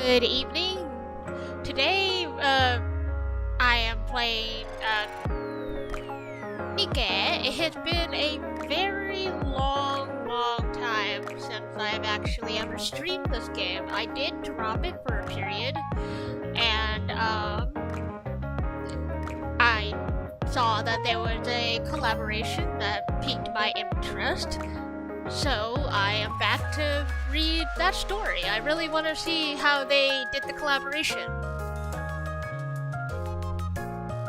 Good evening. Today, I am playing NIKKE. It has been a very long time since I've actually ever streamed this game. I did drop it for a period, and I saw that there was a collaboration that piqued my interest. So I am back to read that story. I really want to see how they did the collaboration.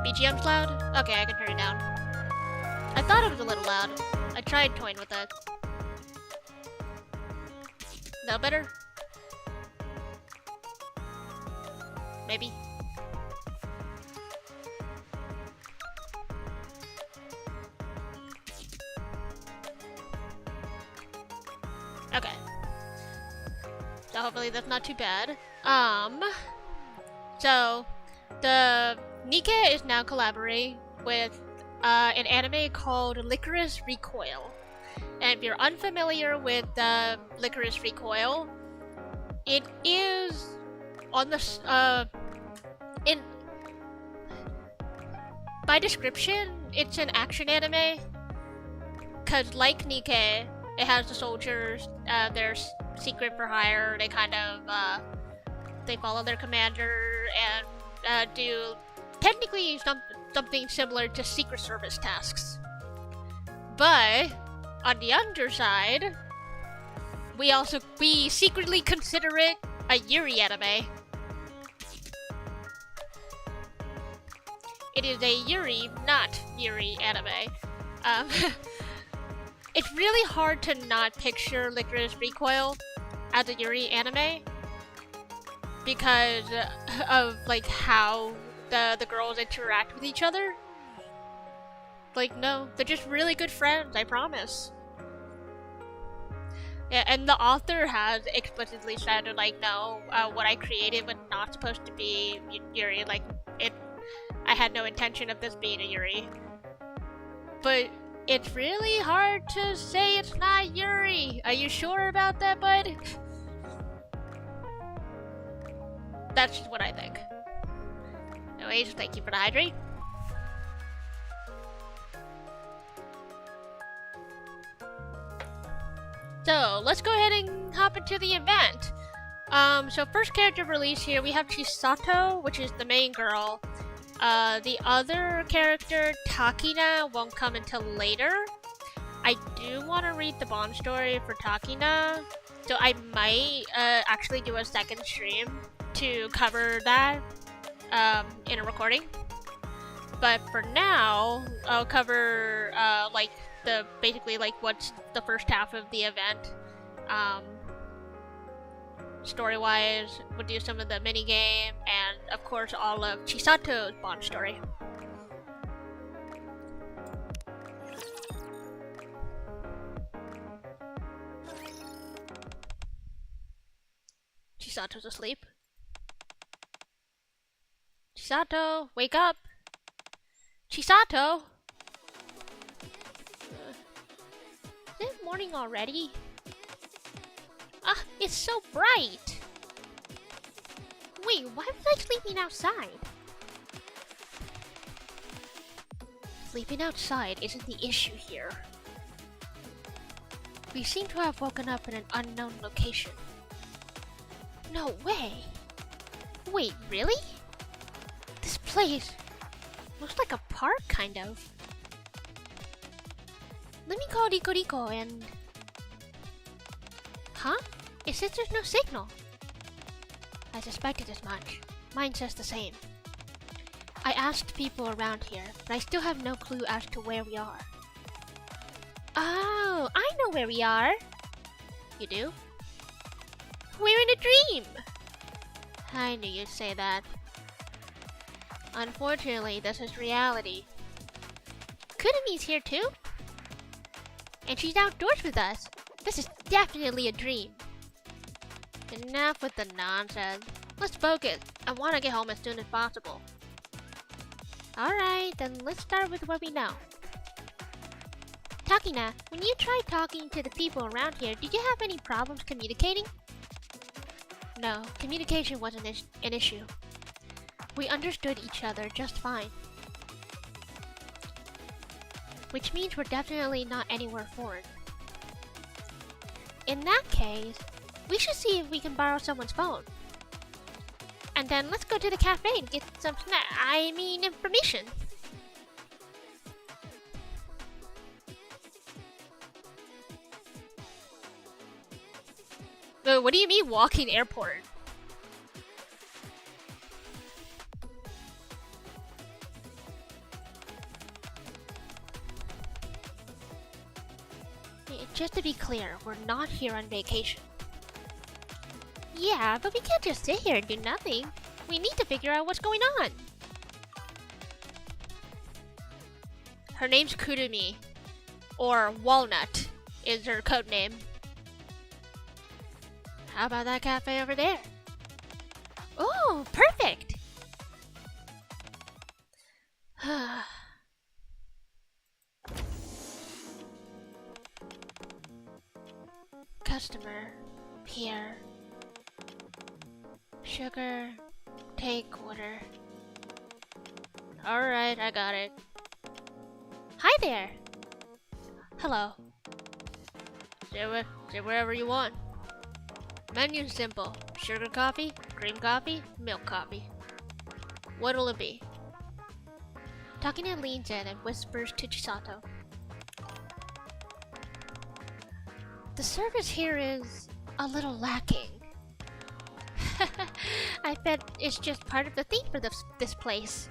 BGM's loud? Okay, I can turn it down. I thought it was a little loud. I tried toying with it. No better? Maybe. Okay. So hopefully that's not too bad. So the NIKKE is now collaborating with an anime called Licorice Recoil. And if you're unfamiliar with Licorice Recoil, it is on the by description, it's an action anime. 'Cause like NIKKE, it has the soldiers, they're secret for hire, they kind of, they follow their commander and do technically something similar to Secret Service tasks. But, on the underside, we secretly consider it a Yuri anime. It is a Yuri, not Yuri anime. It's really hard to not picture Licorice Recoil as a Yuri anime because of like how the girls interact with each other. Like, no, they're just really good friends, I promise. Yeah, and the author has explicitly said, like, no, what I created was not supposed to be Yuri. Like, I had no intention of this being a Yuri. But it's really hard to say it's not Yuri. Are you sure about that, bud? That's just what I think. Anyways, thank you for the hydrate. So, let's go ahead and hop into the event. So first character release here, we have Chisato, which is the main girl. The other character, Takina, won't come until later. I do want to read the Bond story for Takina, so I might actually do a second stream to cover that in a recording. But for now, I'll cover basically what's the first half of the event. Story-wise, we'll do some of the minigame, and of course all of Chisato's Bond story. Chisato's asleep. Chisato, wake up! Chisato! Is it morning already? Ah, it's so bright! Wait, why was I sleeping outside? Sleeping outside isn't the issue here. We seem to have woken up in an unknown location. No way! Wait, really? This place looks like a park, kind of. Let me call Rico and... Huh? It says there's no signal. I suspected as much. Mine says the same. I asked people around here, but I still have no clue as to where we are. Oh, I know where we are. You do? We're in a dream! I knew you'd say that. Unfortunately, this is reality. Kurumi's here too? And she's outdoors with us. This is definitely a dream. Enough with the nonsense. Let's focus. I want to get home as soon as possible. Alright, then let's start with what we know. Takina, when you tried talking to the people around here, did you have any problems communicating? No, communication wasn't an issue. We understood each other just fine. Which means we're definitely not anywhere foreign. In that case, we should see if we can borrow someone's phone. And then let's go to the cafe and get some information. What do you mean walking airport? Just to be clear, we're not here on vacation. Yeah, but we can't just sit here and do nothing. We need to figure out what's going on. Her name's Kurumi, or Walnut is her code name. How about that cafe over there? Oh, perfect! Customer, here. Sugar, take order. Alright, I got it. Hi there! Hello. Sit wherever you want. Menu's simple. Sugar coffee, cream coffee, milk coffee. What'll it be? Takina leans in and whispers to Chisato. The service here is a little lacking. I bet it's just part of the theme for this place.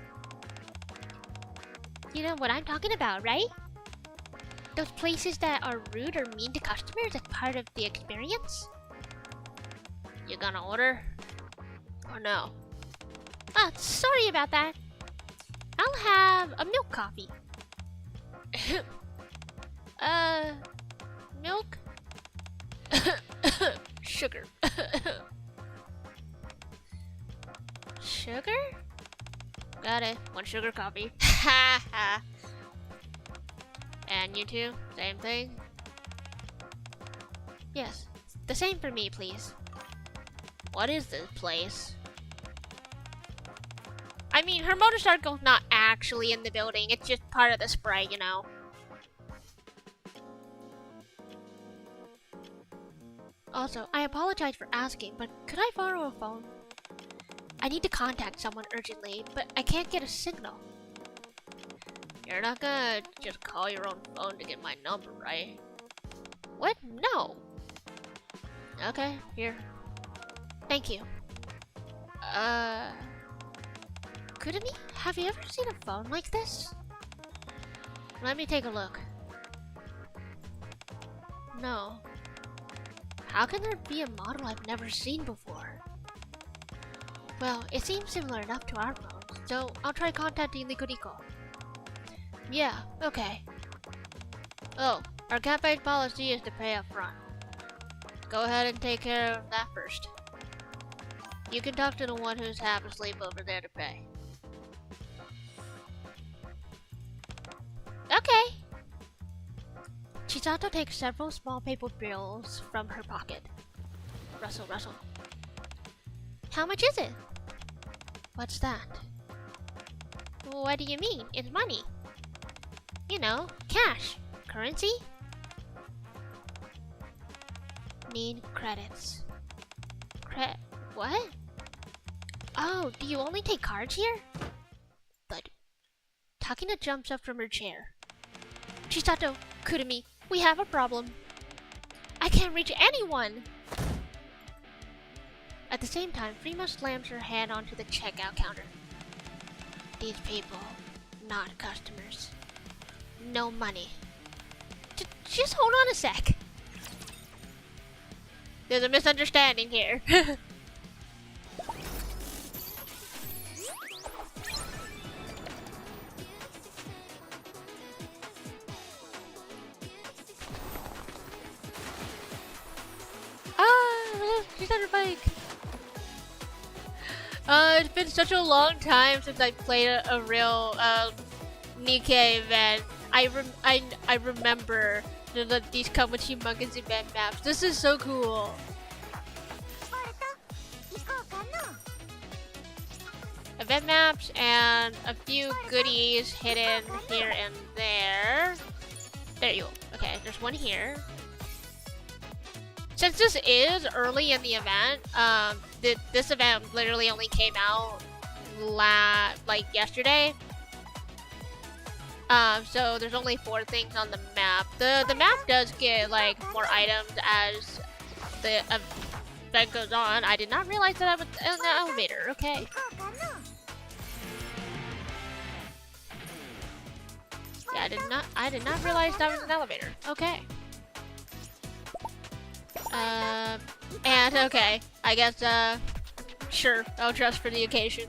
You know what I'm talking about, right? Those places that are rude or mean to customers as part of the experience? You gonna order? Or no? Ah, sorry about that. I'll have a milk coffee. Milk? Sugar. Sugar? Got it. One sugar coffee. Ha ha. And you two? Same thing? Yes. The same for me, please. What is this place? I mean, her motorcycle's not actually in the building. It's just part of the spray, you know. Also, I apologize for asking, but could I borrow a phone? I need to contact someone urgently, but I can't get a signal. You're not gonna just call your own phone to get my number, right? What? No. Okay, here. Thank you. Kurumi, have you ever seen a phone like this? Let me take a look. No. How can there be a model I've never seen before? Well, it seems similar enough to our phones, so I'll try contacting NIKKE. Yeah, okay. Oh, our cafe's policy is to pay up front. Go ahead and take care of that first. You can talk to the one who's half asleep over there to pay. Okay. Chisato takes several small paper bills from her pocket. Rustle, rustle. How much is it? What's that? What do you mean? It's money. You know, cash. Currency? Need credits. What? Oh, do you only take cards here? Thud. Takina jumps up from her chair. Chisato, Kurumi, we have a problem. I can't reach anyone! At the same time, Frima slams her hand onto the checkout counter. These people, not customers. No money. Just hold on a sec. There's a misunderstanding here. She's on her bike. It's been such a long time since I played a real NIKKE event. I remember these come with humongous event maps. This is so cool. Event maps and a few goodies hidden here and there. There you go. Okay, there's one here. Since this is early in the event, this event literally only came out like yesterday. So there's only 4 things on the map. The map does get like more items as the event goes on. I did not realize that I was in the elevator. Okay. Yeah, I did not realize that was an elevator. Okay. And okay, I guess sure, I'll dress for the occasion.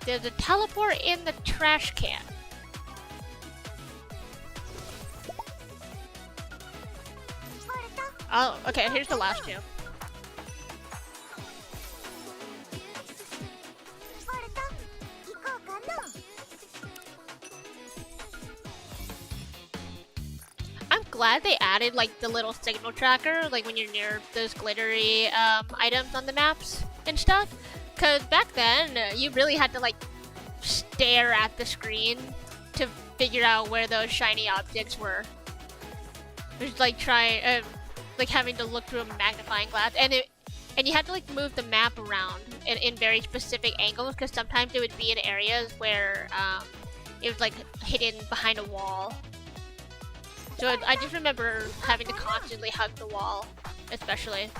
There's a teleport in the trash can. Oh, okay, here's the last 2. I'm glad they added like the little signal tracker, like when you're near those glittery items on the maps and stuff. Cause back then, you really had to like stare at the screen to figure out where those shiny objects were. It was like like having to look through a magnifying glass, and you had to like move the map around in very specific angles, because sometimes it would be in areas where it was like hidden behind a wall. So I just remember having to constantly hug the wall, especially.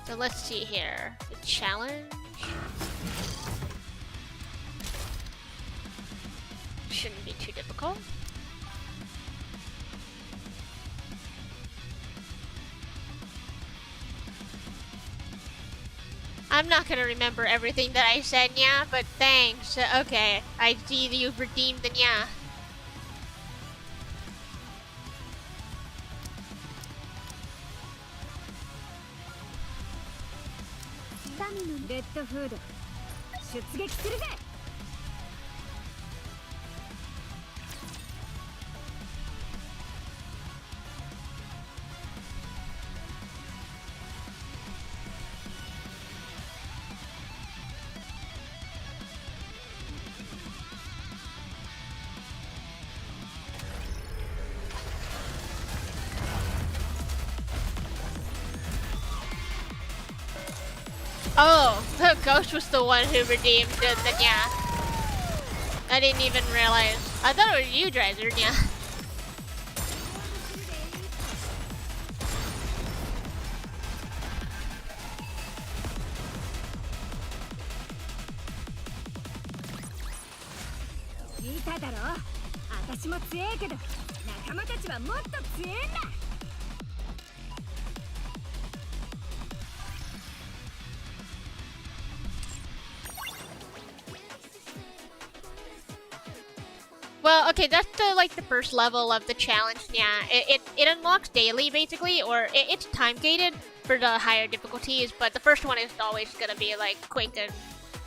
So let's see here. The challenge shouldn't be too difficult. I'm not gonna remember everything that I said, yeah, but thanks. Okay, I see that you've redeemed the yeah. Oh, the ghost was the one who redeemed the yeah. I didn't even realize. I thought it was you, Dreiser, yeah. Well, okay, that's the first level of the challenge. Yeah, it unlocks daily basically, or it's time gated for the higher difficulties. But the first one is always gonna be like quick and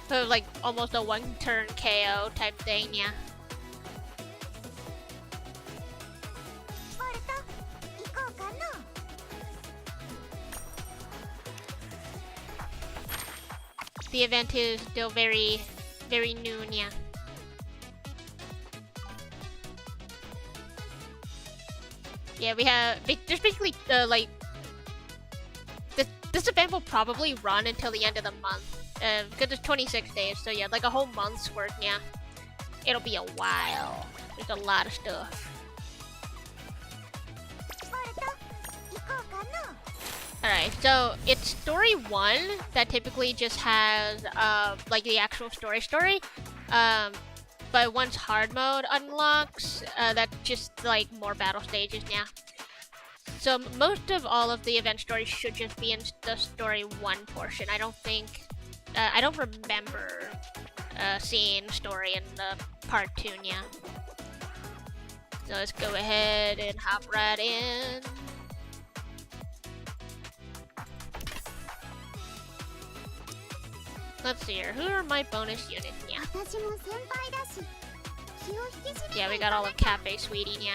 so like almost a one-turn KO type thing. Yeah. The event is still very, very new. Yeah. Yeah, we have. There's basically like this event will probably run until the end of the month, because it's 26 days. So yeah, like a whole month's worth. Yeah, it'll be a while. There's a lot of stuff. All right, so it's story 1 that typically just has like the actual story. But once hard mode unlocks, that's just like more battle stages now. So most of all of the event stories should just be in the story 1 portion. I don't think, I don't remember seeing story in the part 2 now. So let's go ahead and hop right in. Let's see here. Who are my bonus units? Yeah. Yeah, we got all of Cafe Sweetie, yeah.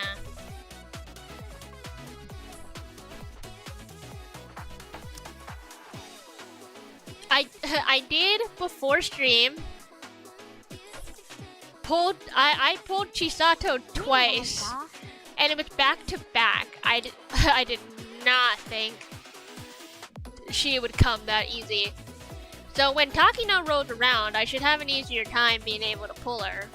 I did before stream I pulled Chisato twice, and it was back to back. I did not think she would come that easy. So when Takino rolls around, I should have an easier time being able to pull her.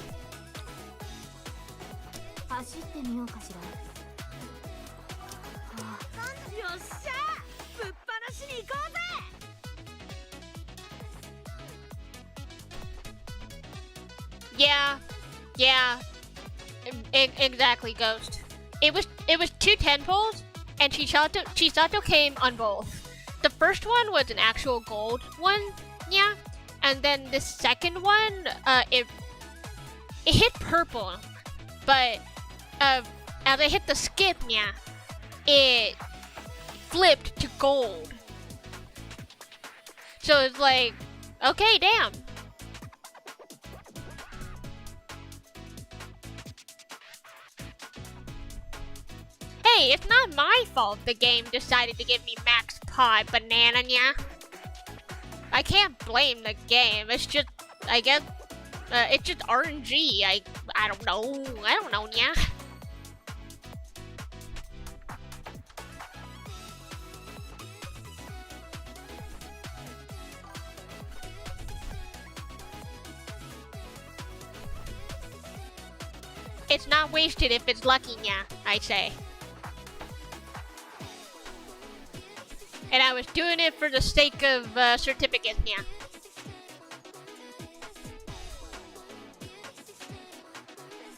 Yeah, exactly, Ghost. It was 2 10 pulls, and Chisato came on both. The first one was an actual gold one, yeah, and then the second one, it hit purple, but as I hit the skip, yeah, it flipped to gold. So it's like, okay, damn. Hey, it's not my fault the game decided to give me max pod banana, yeah. I can't blame the game. It's just, I guess, it's just RNG. I don't know, yeah. It's not wasted if it's lucky, yeah, I say. And I was doing it for the sake of certificates, yeah.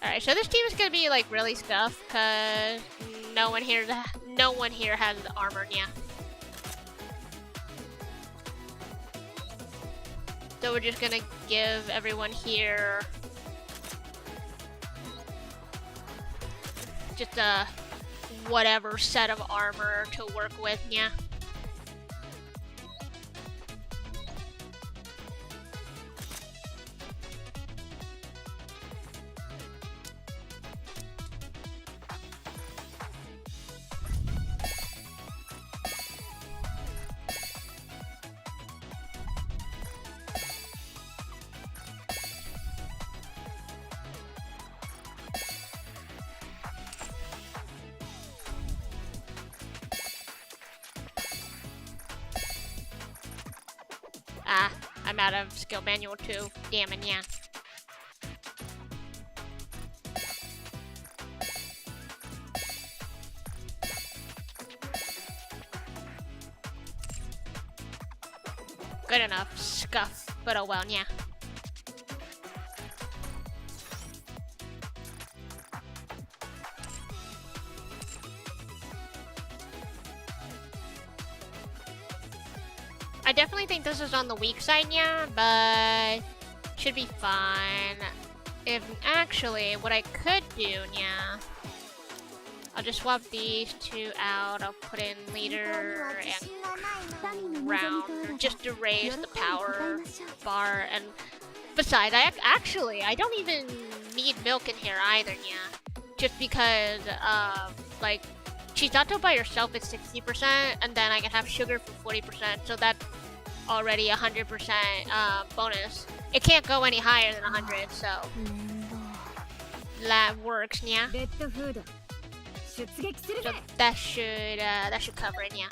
Alright, so this team is gonna be like really scuffed, cause no one here has armor, yeah. So we're just gonna give everyone here just a whatever set of armor to work with, yeah. Ah, I'm out of skill manual too. Damn it, yeah. Good enough. Scuff. But oh well, yeah. I definitely think this is on the weak side, yeah, but should be fine. If actually, what I could do, yeah, I'll just swap these two out. I'll put in leader and round, just to raise the power bar. And besides, I don't even need milk in here either, yeah, just because like Chisato by herself is 60%, and then I can have sugar for 40%, so that's already 100% bonus. It can't go any higher than 100, so that works, yeah. So that should cover it, yeah.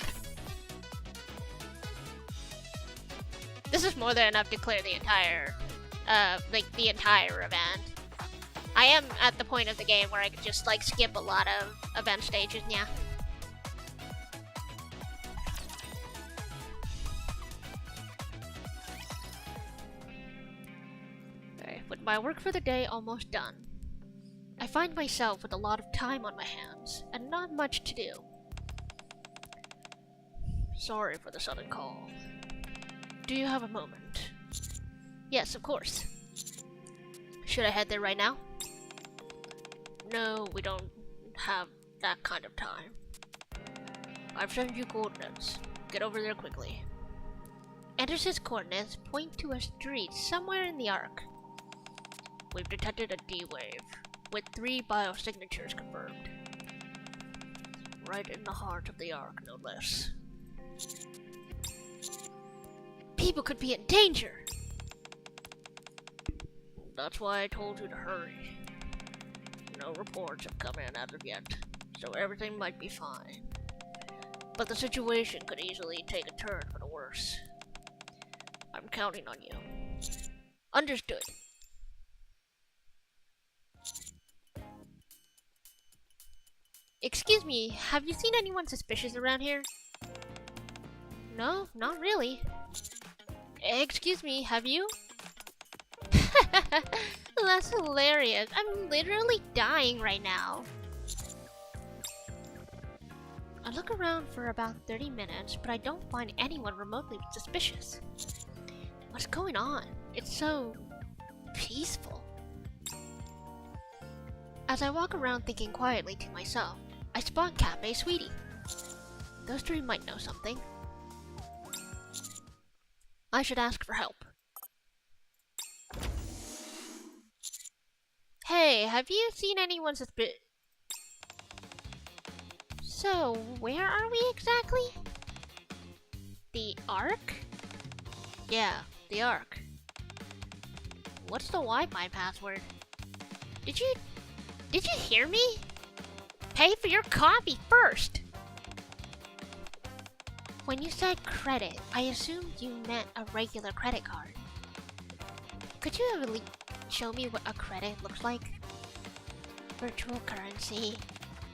This is more than enough to clear the entire, the entire event. I am at the point of the game where I could just like skip a lot of event stages, yeah. Okay, with my work for the day almost done, I find myself with a lot of time on my hands and not much to do. Sorry for the sudden call. Do you have a moment? Yes, of course. Should I head there right now? No, we don't have that kind of time. I've sent you coordinates. Get over there quickly. Anderson's coordinates point to a street somewhere in the arc. We've detected a D-wave, with 3 biosignatures confirmed. Right in the heart of the arc, no less. People could be in danger! That's why I told you to hurry. No reports have come in as of yet, so everything might be fine. But the situation could easily take a turn for the worse. I'm counting on you. Understood. Excuse me, have you seen anyone suspicious around here? No, not really. Excuse me, have you? That's hilarious. I'm literally dying right now. I look around for about 30 minutes, but I don't find anyone remotely suspicious. What's going on? It's so peaceful. As I walk around thinking quietly to myself, I spot Cafe Sweetie. Those 3 might know something. I should ask for help. Hey, have you seen anyone suspicious? So, where are we exactly? The Ark? Yeah, the Ark. What's the Wi-Fi password? Did you hear me? Pay for your coffee first! When you said credit, I assumed you meant a regular credit card. Could you really show me what a credit looks like? Virtual currency.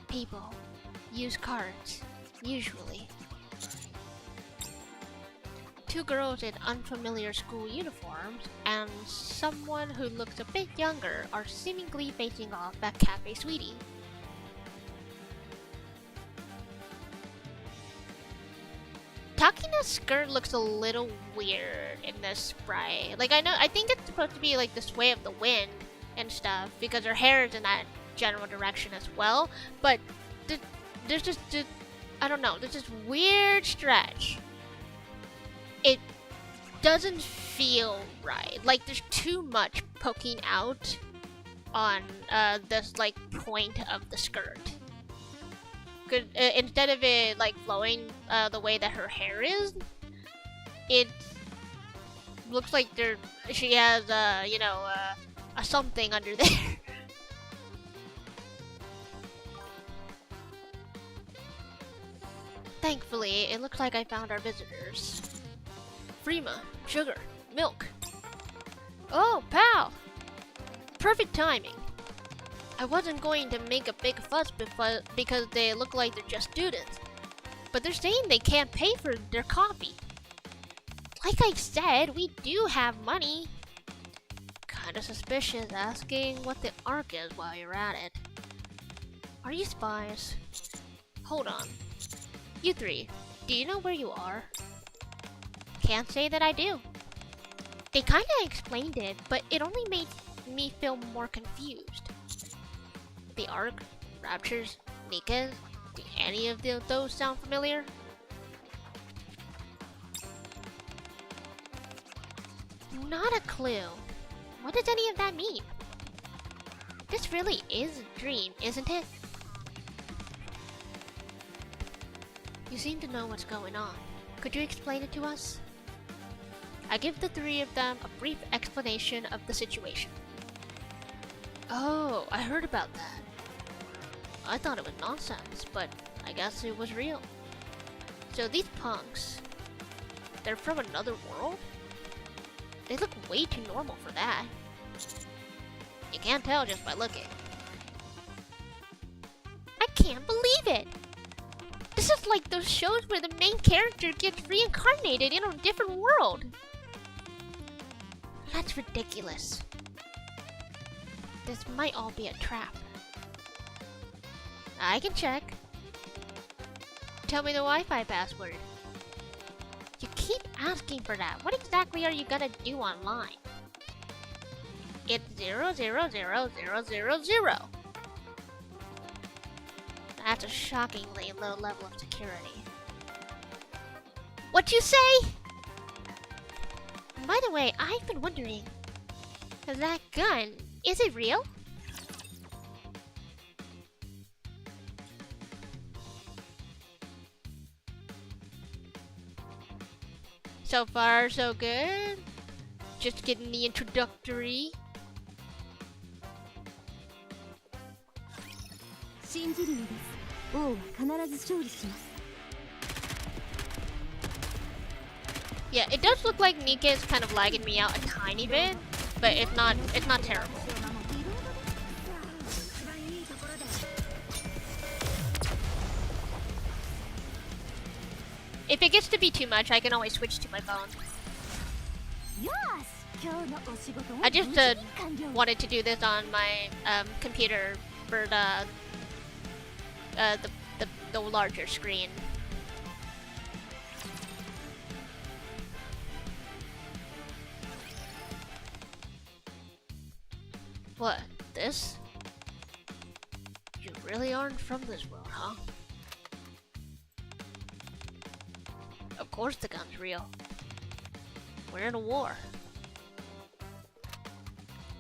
People use cards, usually. 2 girls in unfamiliar school uniforms and someone who looks a bit younger are seemingly facing off at Cafe Sweetie. Takina's skirt looks a little weird in this sprite. Like, I think it's supposed to be like the sway of the wind and stuff because her hair is in that general direction as well, but there's just I don't know, there's this weird stretch. It doesn't feel right. Like there's too much poking out on this like point of the skirt. Instead of it like flowing the way that her hair is, it looks like she has a something under there. Thankfully, it looks like I found our visitors. Frima, sugar, milk. Oh, pal! Perfect timing. I wasn't going to make a big fuss because they look like they're just students. But they're saying they can't pay for their coffee. Like I said, we do have money. Kinda suspicious asking what the Ark is while you're at it. Are you spies? Hold on. You 3, do you know where you are? Can't say that I do. They kinda explained it, but it only made me feel more confused. The Ark, Raptures, NIKKE, do any of those sound familiar? Not a clue. What does any of that mean? This really is a dream, isn't it? You seem to know what's going on. Could you explain it to us? I give the 3 of them a brief explanation of the situation. Oh, I heard about that. I thought it was nonsense, but I guess it was real. So these punks, they're from another world? They look way too normal for that. You can't tell just by looking. I can't believe it! This is like those shows where the main character gets reincarnated in a different world. That's ridiculous. This might all be a trap. I can check. Tell me the Wi-Fi password. You keep asking for that. What exactly are you gonna do online? It's 000000. That's a shockingly low level of security. What'd you say? by the way, I've been wondering, that gun, is it real? So far, so good. Just getting the introductory. Yeah, it does look like NIKKE is kind of lagging me out a tiny bit, but it's not terrible. If it gets to be too much, I can always switch to my phone. I just wanted to do this on my computer for the larger screen. What? This? You really aren't from this world, huh? Of course the gun's real. We're in a war.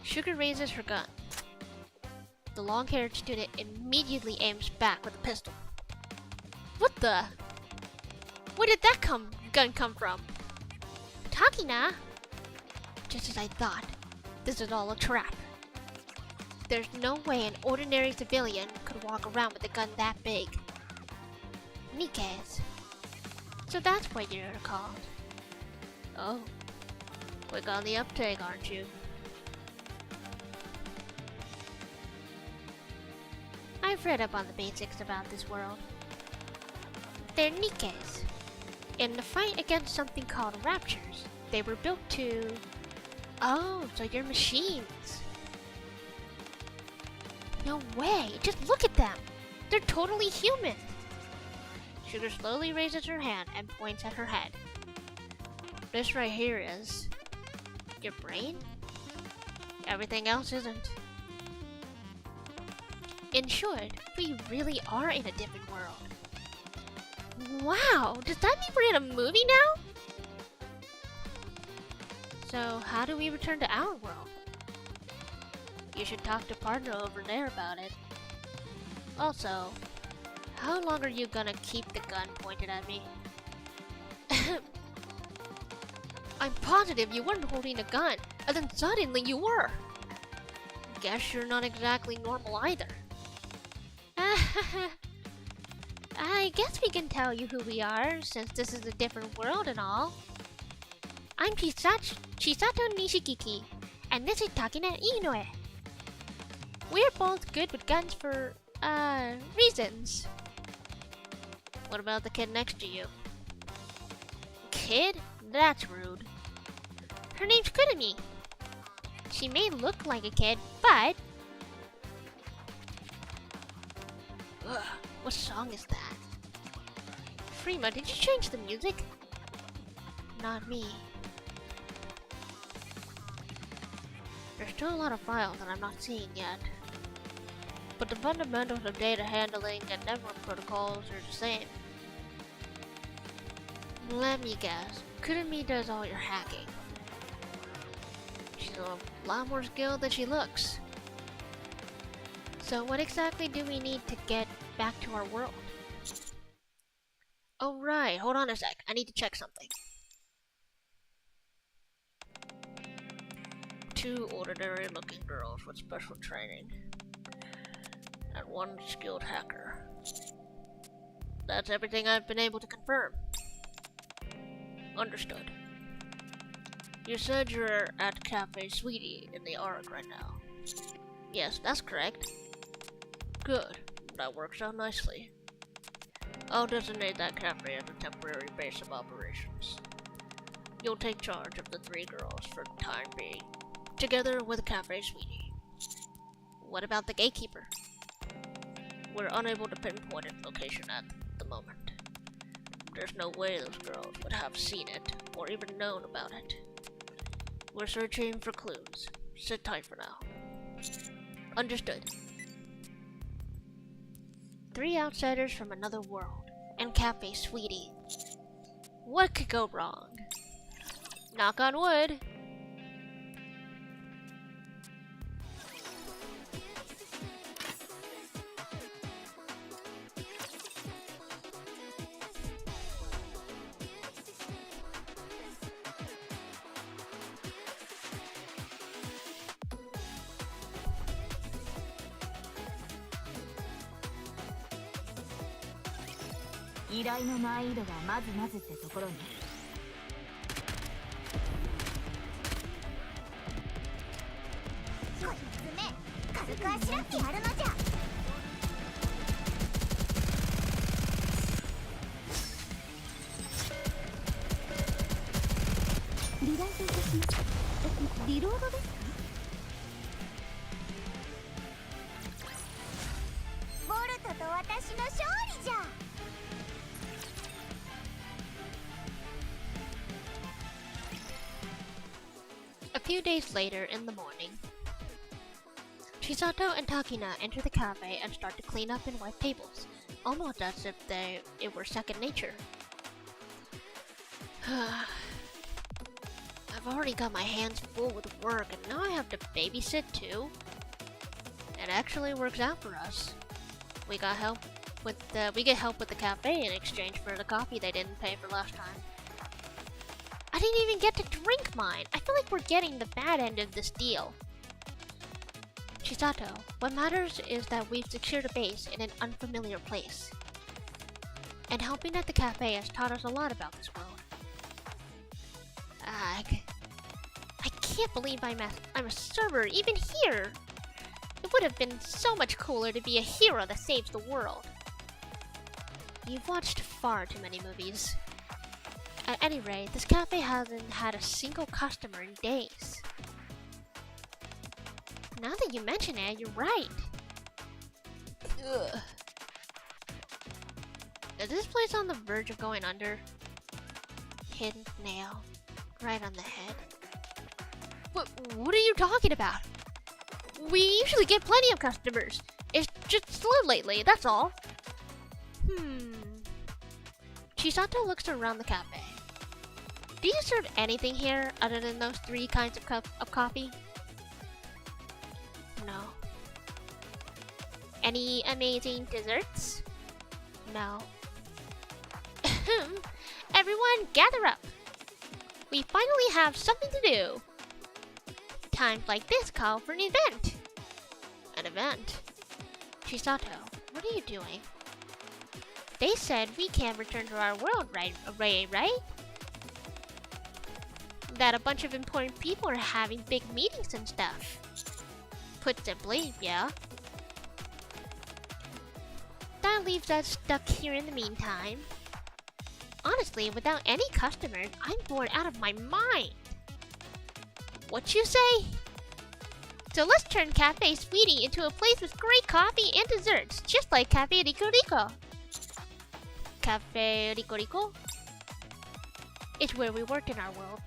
Sugar raises her gun. The long-haired student immediately aims back with a pistol. What the? Where did that gun come from? Takina? Just as I thought. This is all a trap. There's no way an ordinary civilian could walk around with a gun that big. NIKKE's. So that's what you're called. Oh. Quick on the uptake, aren't you? I've read up on the basics about this world. They're NIKKE's. In the fight against something called raptures, they were built to... Oh, so you're machines. No way! Just look at them! They're totally human! Sugar slowly raises her hand and points at her head. This right here is... your brain? Everything else isn't. In short, we really are in a different world. Wow! Does that mean we're in a movie now? So, how do we return to our world? You should talk to partner over there about it. Also, how long are you gonna keep the gun pointed at me? I'm positive you weren't holding a gun, and then suddenly you were. Guess you're not exactly normal either. I guess we can tell you who we are, since this is a different world and all. I'm Chisato Nishikiki, and this is Takina Inoue. We're both good with guns for, reasons. What about the kid next to you? Kid? That's rude. Her name's Kurumi. She may look like a kid, but... Ugh, what song is that? Frima, did you change the music? Not me. There's still a lot of files that I'm not seeing yet. But the fundamentals of data handling and network protocols are the same. Let me guess, Kurumi does all your hacking. She's a lot more skilled than she looks. So what exactly do we need to get back to our world? Oh right, hold on a sec, I need to check something. 2 ordinary looking girls with special training. And 1 skilled hacker. That's everything I've been able to confirm. Understood. You said you're at Cafe Sweetie in the ARC right now. Yes, that's correct. Good. That works out nicely. I'll designate that cafe as a temporary base of operations. You'll take charge of the 3 girls for the time being, together with Cafe Sweetie. What about the gatekeeper? We're unable to pinpoint its location at the moment. There's no way those girls would have seen it, or even known about it. We're searching for clues. Sit tight for now. Understood. 3 outsiders from another world, and Cafe Sweetie. What could go wrong? Knock on wood. A few days later in the morning, Chisato and Takina enter the cafe and start to clean up and wipe tables, almost as if it were second nature. I've already got my hands full with work and now I have to babysit too. It actually works out for us. We get help with the cafe in exchange for the coffee they didn't pay for last time. I didn't even get to drink mine. I feel like we're getting the bad end of this deal. Chisato, what matters is that we've secured a base in an unfamiliar place. And helping at the cafe has taught us a lot about this world. I can't believe I'm a server even here. It would have been so much cooler to be a hero that saves the world. You've watched far too many movies. At any rate, this cafe hasn't had a single customer in days. Now that you mention it, you're right. Ugh. Is this place on the verge of going under? Hidden nail. Right on the head. What are you talking about? We usually get plenty of customers. It's just slow lately, that's all. Chisato looks around the cafe. Do you serve anything here other than those 3 kinds of coffee? No. Any amazing desserts? No. Everyone, gather up. We finally have something to do. Times like this call for an event. An event? Chisato, what are you doing? They said we can't return to our world, right? That a bunch of important people are having big meetings and stuff. Put simply, yeah. That leaves us stuck here in the meantime. Honestly, without any customers, I'm bored out of my mind. What you say? So let's turn Cafe Sweetie into a place with great coffee and desserts, just like Cafe Rico Rico. Cafe Rico Rico? It's where we work in our world.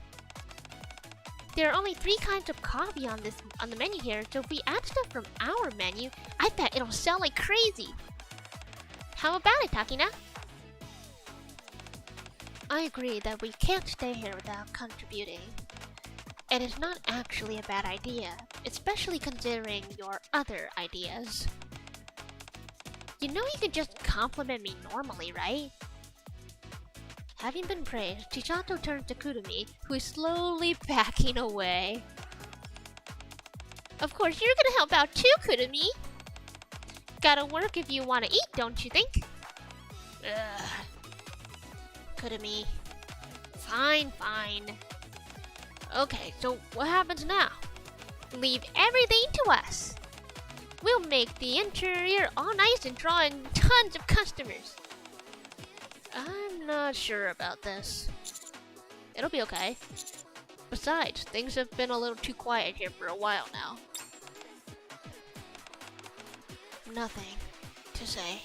There are only 3 kinds of coffee on the menu here, so if we add stuff from our menu, I bet it'll sell like crazy. How about it, Takina? I agree that we can't stay here without contributing. And it's not actually a bad idea, especially considering your other ideas. You know you can just compliment me normally, right? Having been praised, Chisato turns to Kurumi, who is slowly backing away. Of course, you're gonna help out too, Kurumi! Gotta work if you wanna eat, don't you think? Ugh. Kurumi. Fine. Okay, so what happens now? Leave everything to us. We'll make the interior all nice and draw in tons of customers. I'm not sure about this. It'll be okay. Besides, things have been a little too quiet here for a while now. Nothing to say.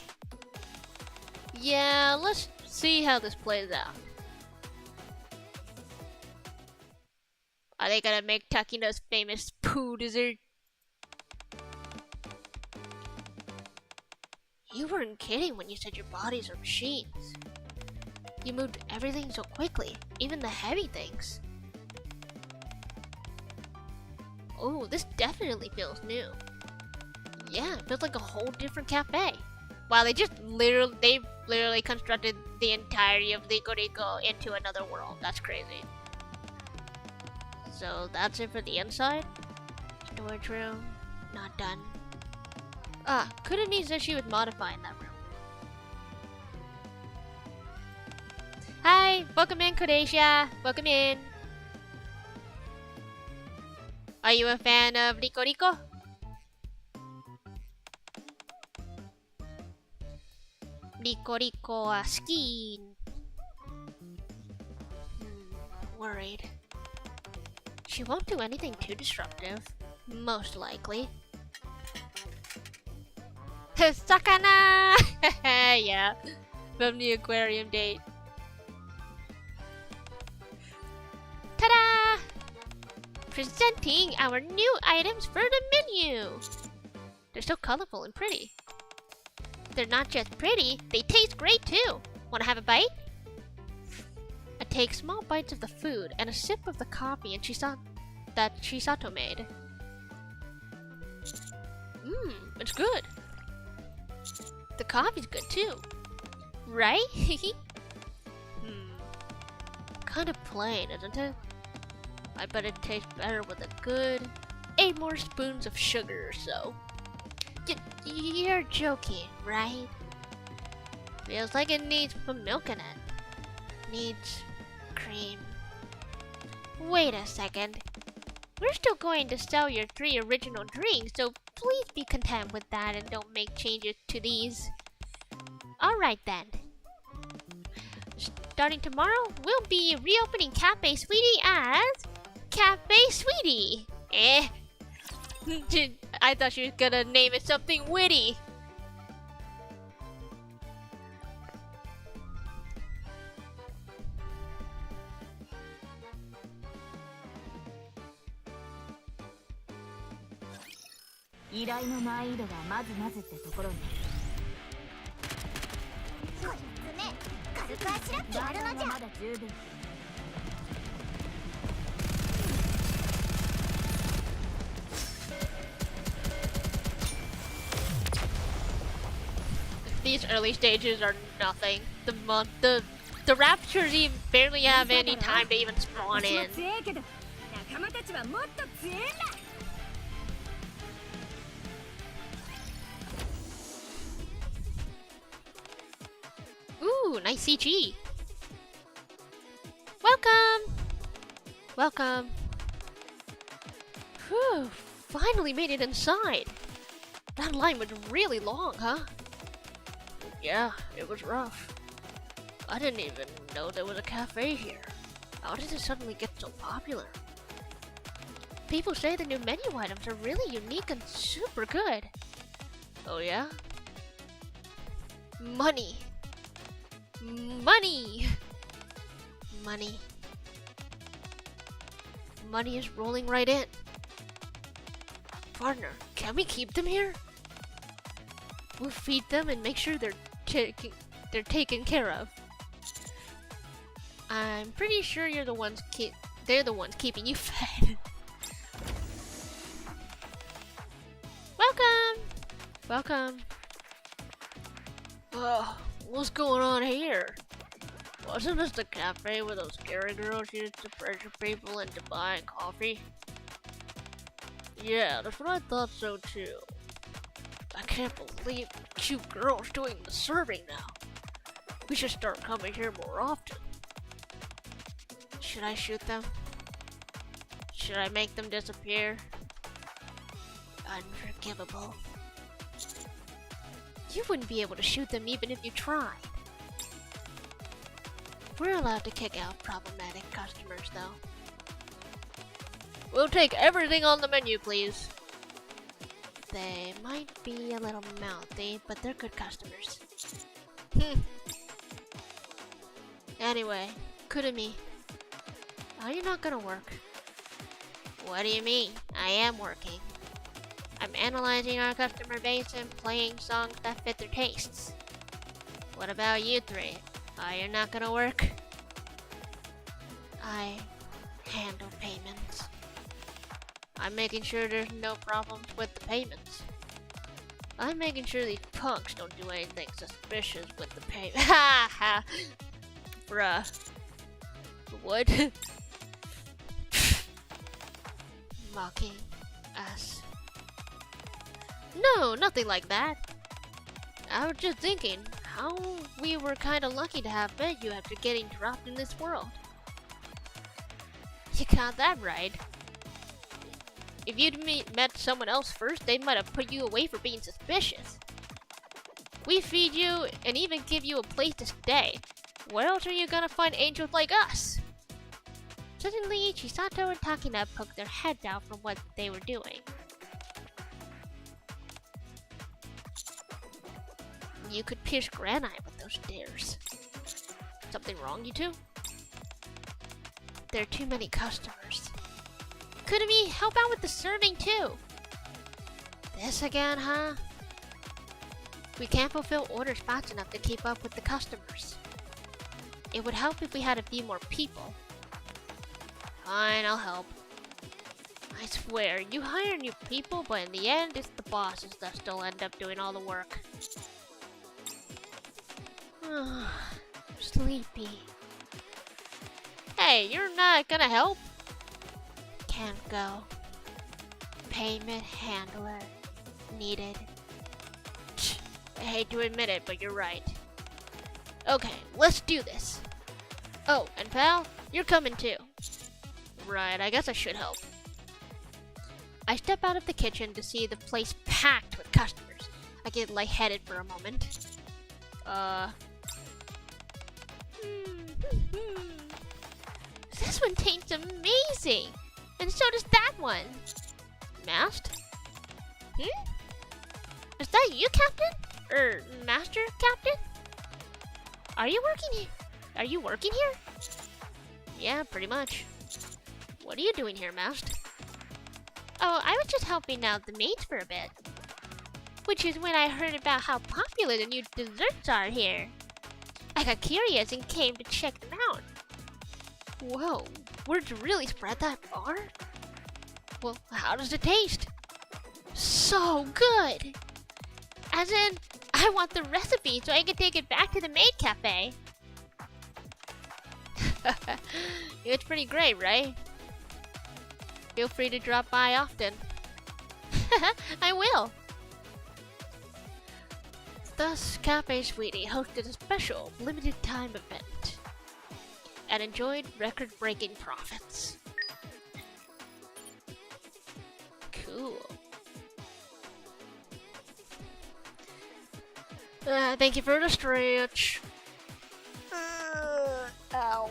Yeah, let's see how this plays out. Are they gonna make Takina's famous poo dessert? You weren't kidding when you said your bodies are machines. You moved everything so quickly, even the heavy things. Oh, this definitely feels new. Yeah, it feels like a whole different cafe. Wow, they literally constructed the entirety of NIKKE into another world. That's crazy. So that's it for the inside. Storage room, not done. Ah, Kurumi said she was modifying that room. Hi, welcome in, Kodacia. Welcome in. Are you a fan of NIKKE? NIKKE wa suki. Worried. She won't do anything too disruptive. Most likely. Sakana! Yeah, from the aquarium date. Ta-da! Presenting our new items for the menu! They're so colorful and pretty. They're not just pretty, they taste great too! Wanna have a bite? I take small bites of the food and a sip of the coffee and that Chisato made. It's good. The coffee's good too. Right? Kind of plain, isn't it? I bet it tastes better with a good 8 more spoons of sugar or so. You're joking, right? Feels like it needs some milk in it. Needs cream. Wait a second. We're still going to sell your 3 original drinks, so please be content with that and don't make changes to these. Alright then. Starting tomorrow, we'll be reopening Cafe Sweetie as Cafe Sweetie. I thought she was gonna name it something witty. These early stages are nothing. The raptors even barely have any time to even spawn in. Ooh, nice CG. Welcome! Welcome. Whew, finally made it inside. That line was really long, huh? Yeah, it was rough. I didn't even know there was a cafe here. How did it suddenly get so popular? People say the new menu items are really unique and super good. Oh yeah? Money. Money! Money. Money is rolling right in. Partner, can we keep them here? We'll feed them and make sure they're taken care of. I'm pretty sure they're the ones keeping you fed. Welcome! Welcome. What's going on here? Wasn't this the cafe where those scary girls used to pressure people into buying coffee? Yeah, that's what I thought so too. I can't believe cute girls doing the serving now. We should start coming here more often. Should I shoot them? Should I make them disappear? Unforgivable. You wouldn't be able to shoot them even if you tried. We're allowed to kick out problematic customers, though. We'll take everything on the menu, please. They might be a little mouthy, but they're good customers. Anyway, Kurumi, are you not gonna work? What do you mean? I am working. I'm analyzing our customer base and playing songs that fit their tastes. What about you 3? Are you not gonna work? I handle payments. I'm making sure there's no problems with the payments. I'm making sure these punks don't do anything suspicious with the payment. Ha ha! Bruh. What? Mocking us. No, nothing like that. I was just thinking how we were kinda lucky to have met you after getting dropped in this world. You got that right. If you'd met someone else first, they might have put you away for being suspicious. We feed you and even give you a place to stay. Where else are you gonna find angels like us? Suddenly, Chisato and Takina poked their heads out from what they were doing. You could pierce granite with those stairs. Something wrong, you two? There are too many customers. Couldn't we help out with the serving too? This again, huh? We can't fulfill orders fast enough to keep up with the customers. It would help if we had a few more people. Fine, I'll help. I swear, you hire new people, but in the end, it's the bosses that still end up doing all the work. Sleepy. Hey, you're not gonna help? Can't go. Payment handler needed. I hate to admit it, but you're right. Okay, let's do this. Oh, and pal, you're coming too. Right, I guess I should help. I step out of the kitchen to see the place packed with customers. I get lightheaded for a moment. This one tastes amazing! And so does that one! Masked? Is that you, Captain? Master Captain? Are you working here? Are you working here? Yeah, pretty much. What are you doing here, Masked? Oh, I was just helping out the maids for a bit. Which is when I heard about how popular the new desserts are here. I got curious and came to check them out. Whoa, word's really spread that far? Well, how does it taste? So good! As in, I want the recipe so I can take it back to the maid cafe. It's pretty great, right? Feel free to drop by often. I will! Thus, Cafe Sweetie hosted a special limited time event and enjoyed record-breaking profits. Cool. Thank you for the stretch. Ow.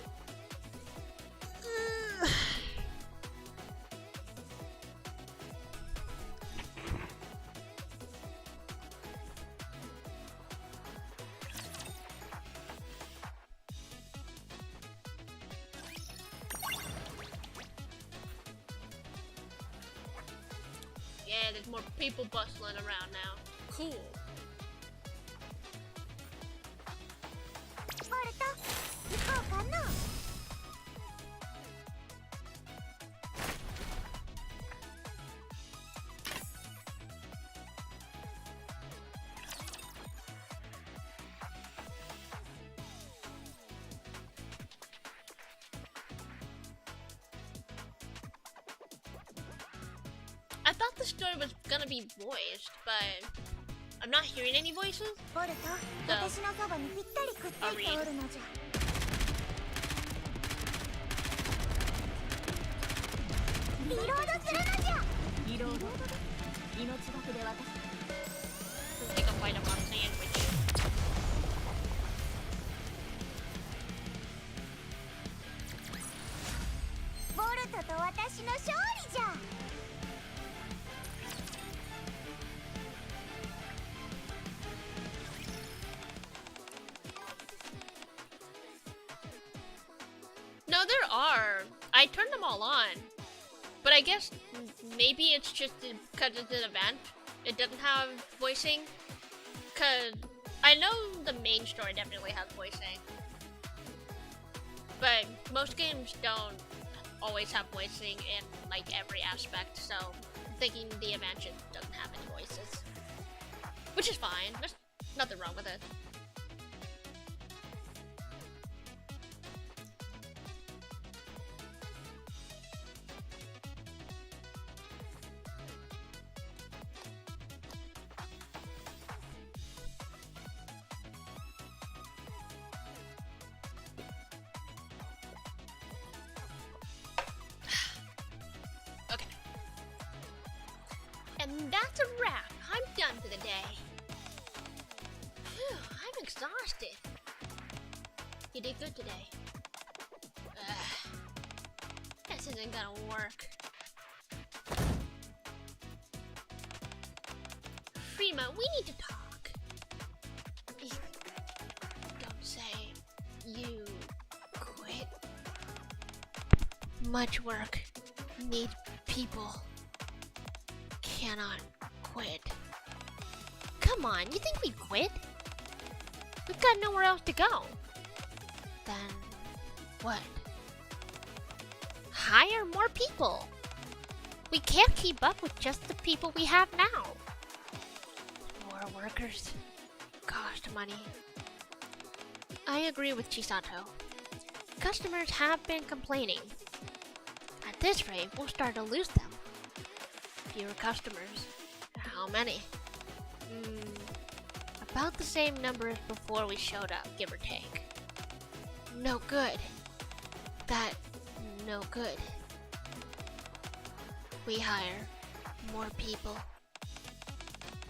Yeah, there's more people bustling around now. Cool. I thought the story was gonna be voiced, but I'm not hearing any voices. So, I'll read. Take a bite of our sandwich. No, there are. I turned them all on. But I guess maybe it's just because it's an event. It doesn't have voicing. Because I know the main story definitely has voicing. But most games don't always have voicing in like every aspect, so I'm thinking the event just doesn't have any voices. Which is fine, there's nothing wrong with it. And that's a wrap. I'm done for the day. Phew, I'm exhausted. You did good today. This isn't gonna work. Frima, we need to talk. Don't say you quit. Much work. Need people. Cannot quit. Come on, you think we'd quit? We've got nowhere else to go. Then what? Hire more people. We can't keep up with just the people we have now. More workers cost money. I agree with Chisato. Customers have been complaining. At this rate, we'll start to lose them. Fewer customers. How many? About the same number as before we showed up, give or take. No good. That no good. We hire more people.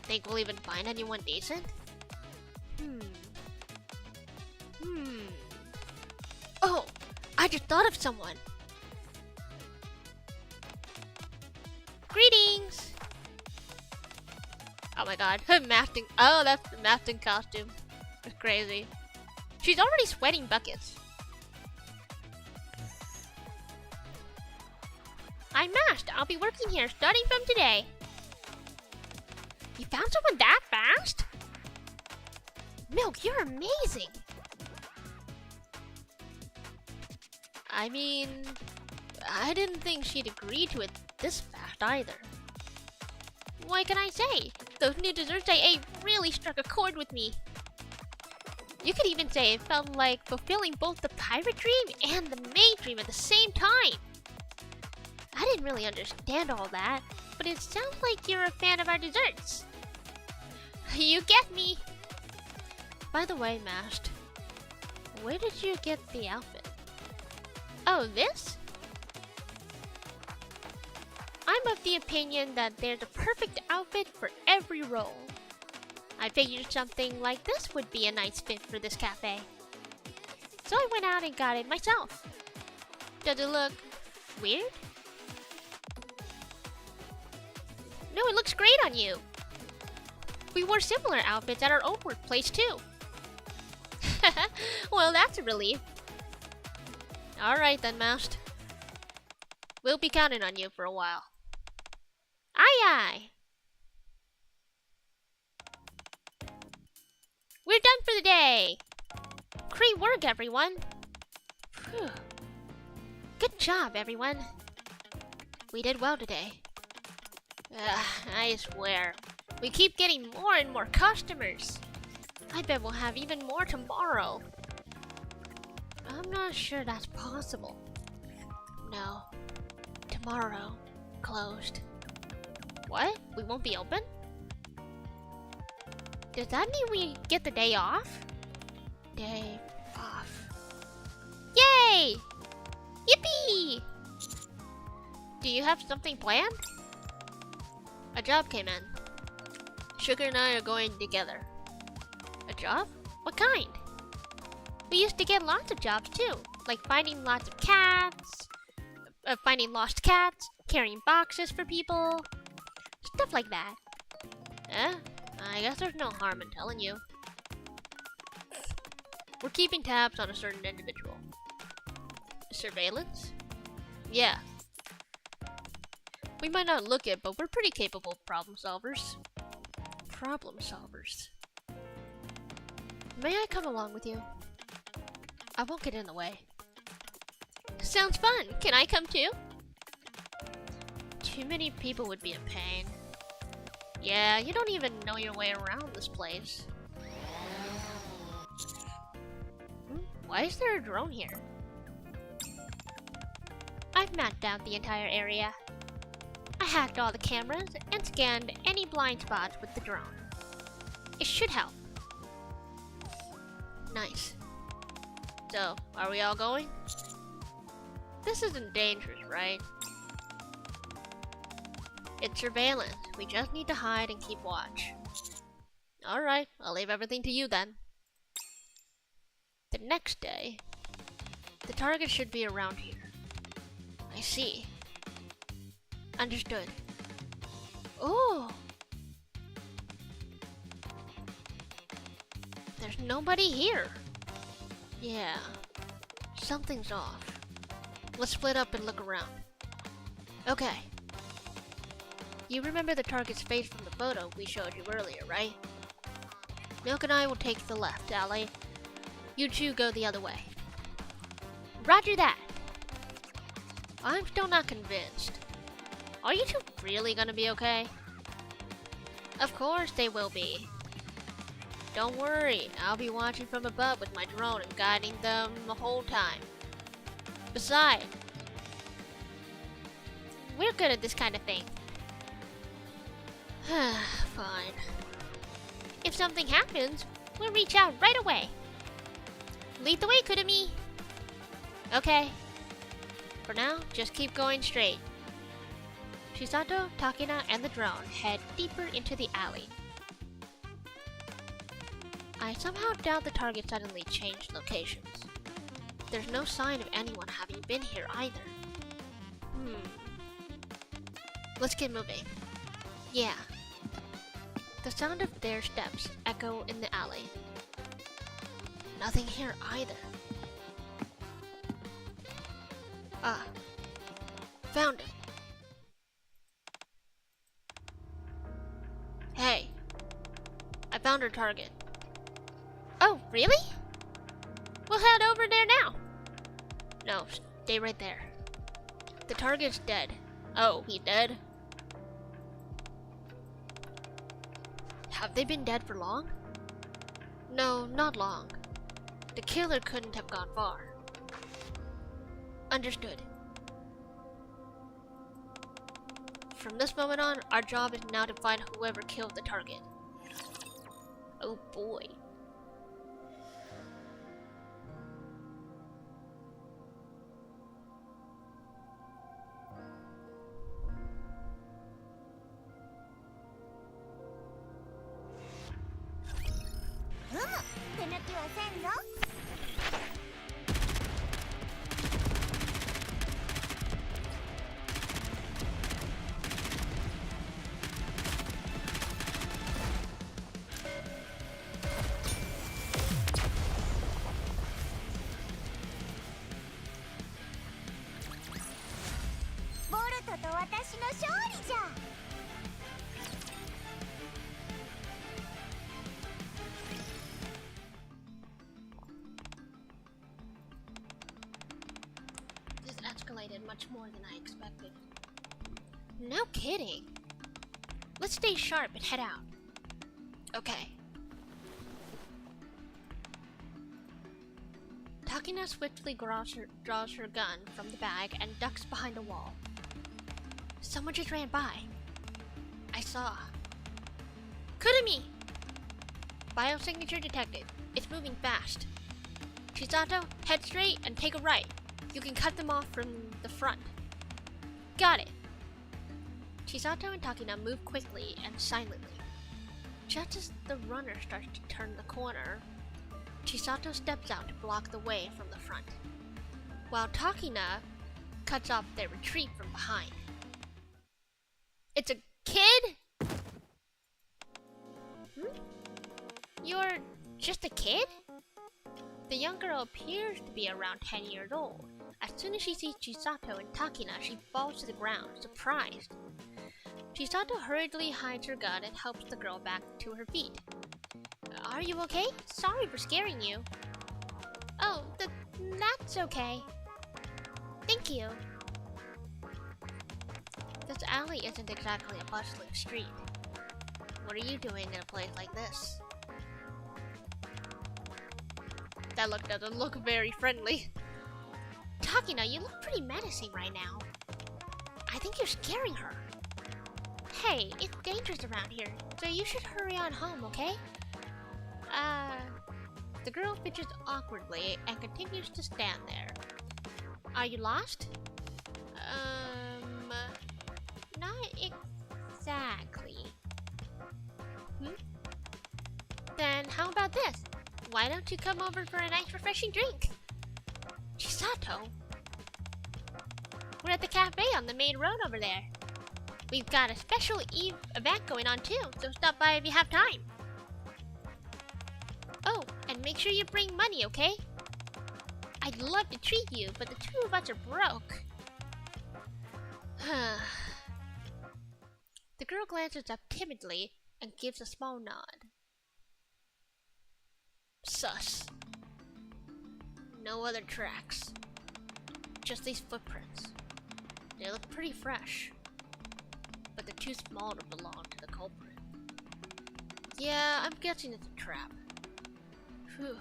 Think we'll even find anyone decent? Oh, I just thought of someone. Greetings! Oh my god, Mafting. Oh, that's the Mafting costume. It's crazy. She's already sweating buckets. I'm Mashed. I'll be working here starting from today. You found someone that fast? Milk, you're amazing. I mean, I didn't think she'd agree to it this fast either. What can I say? Those new desserts I ate really struck a chord with me. You could even say it felt like fulfilling both the pirate dream and the maid dream at the same time. I didn't really understand all that, but it sounds like you're a fan of our desserts. You get me! By the way, Mashed, where did you get the outfit? Oh, this? I'm of the opinion that there's a perfect outfit for every role. I figured something like this would be a nice fit for this cafe. So I went out and got it myself. Does it look weird? No, it looks great on you. We wore similar outfits at our old workplace too. Well, that's a relief. Alright then, Mashed. We'll be counting on you for a while. Aye aye! We're done for the day! Great work, everyone! Whew. Good job, everyone! We did well today. I swear, we keep getting more and more customers. I bet we'll have even more tomorrow. I'm not sure that's possible. No. Tomorrow. Closed. What? We won't be open? Does that mean we get the day off? Day off. Yay! Yippee! Do you have something planned? A job came in. Sugar and I are going together. A job? What kind? We used to get lots of jobs too, like finding lots of cats, finding lost cats, carrying boxes for people, stuff like that. I guess there's no harm in telling you. We're keeping tabs on a certain individual. Surveillance? Yeah. We might not look it, but we're pretty capable problem solvers. Problem solvers. May I come along with you? I won't get in the way. Sounds fun. Can I come too? Too many people would be a pain. Yeah, you don't even know your way around this place. Why is there a drone here? I've mapped out the entire area. I hacked all the cameras and scanned any blind spots with the drone. It should help. Nice. So, are we all going? This isn't dangerous, right? It's surveillance. We just need to hide and keep watch. Alright, I'll leave everything to you then. The next day, the target should be around here. I see. Understood. Oh! There's nobody here. Yeah, something's off. Let's split up and look around. Okay. You remember the target's face from the photo we showed you earlier, right? Milk and I will take the left alley. You two go the other way. Roger that. I'm still not convinced. Are you two really gonna be okay? Of course they will be. Don't worry, I'll be watching from above with my drone and guiding them the whole time. Besides, we're good at this kind of thing. Fine. If something happens, we'll reach out right away. Lead the way, Kurumi. Okay. For now, just keep going straight. Chisato, Takina, and the drone head deeper into the alley. I somehow doubt the target suddenly changed locations. There's no sign of anyone having been here either. Let's get moving. Yeah. The sound of their steps echo in the alley. Nothing here either. Ah. Found him. Hey. I found our target. Oh, really? We'll head over there now. No, stay right there. The target's dead. Oh, he's dead? Have they been dead for long? No, not long. The killer couldn't have gone far. Understood. From this moment on, our job is now to find whoever killed the target. Oh boy. This escalated much more than I expected. No kidding. Let's stay sharp and head out. Okay. Takina swiftly draws her gun from the bag and ducks behind a wall. Someone just ran by. I saw. Kurumi! Biosignature detected. It's moving fast. Chisato, head straight and take a right. You can cut them off from the front. Got it. Chisato and Takina move quickly and silently. Just as the runner starts to turn the corner, Chisato steps out to block the way from the front, while Takina cuts off their retreat from behind. It's a kid? You're just a kid? The young girl appears to be around 10 years old. As soon as she sees Chisato and Takina, she falls to the ground, surprised. Chisato hurriedly hides her gun and helps the girl back to her feet. Are you okay? Sorry for scaring you. Oh, that's okay. Thank you. This alley isn't exactly a bustling street. What are you doing in a place like this? That look doesn't look very friendly. Takina, you look pretty menacing right now. I think you're scaring her. Hey, it's dangerous around here, so you should hurry on home, okay? The girl fidgets awkwardly and continues to stand there. Are you lost? Not exactly. Then how about this? Why don't you come over for a nice refreshing drink? Chisato? We're at the cafe on the main road over there. We've got a special event going on too, so stop by if you have time. Oh, and make sure you bring money, okay? I'd love to treat you, but the two of us are broke. The girl glances up timidly and gives a small nod. Sus. No other tracks. Just these footprints. They look pretty fresh, but they're too small to belong to the culprit. Yeah, I'm guessing it's a trap. Phew.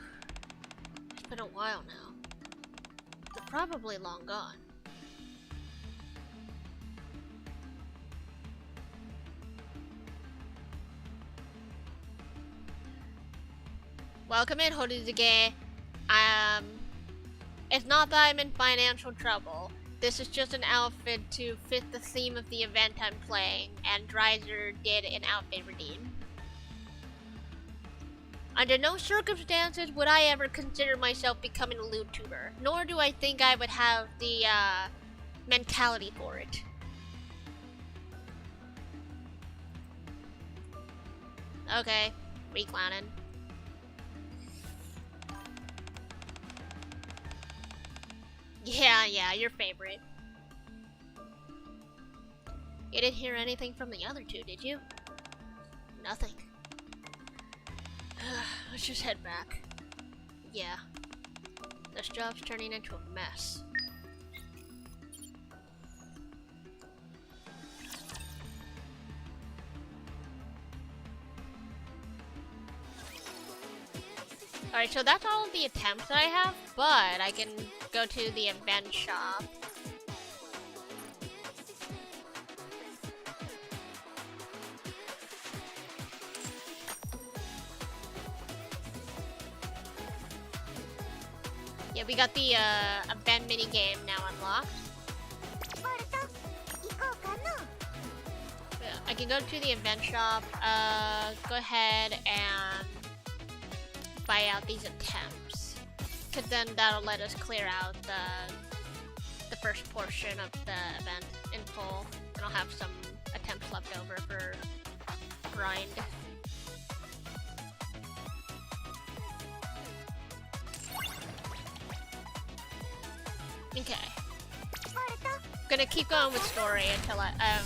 It's been a while now. They're probably long gone. Welcome in, Horuzuge. It's not that I'm in financial trouble. This is just an outfit to fit the theme of the event I'm playing, and Dreiser did an outfit redeem. Under no circumstances would I ever consider myself becoming a YouTuber, nor do I think I would have the mentality for it. Okay, reclowning. Yeah, your favorite. You didn't hear anything from the other two, did you? Nothing. Let's just head back. Yeah. This job's turning into a mess. Alright, so that's all of the attempts that I have, but I can go to the event shop. Yeah, we got the event minigame now unlocked. Yeah, I can go to the event shop, go ahead and buy out these attempts, cause then that'll let us clear out the first portion of the event in full, and I'll have some attempts left over for grind. Okay, gonna keep going with story until I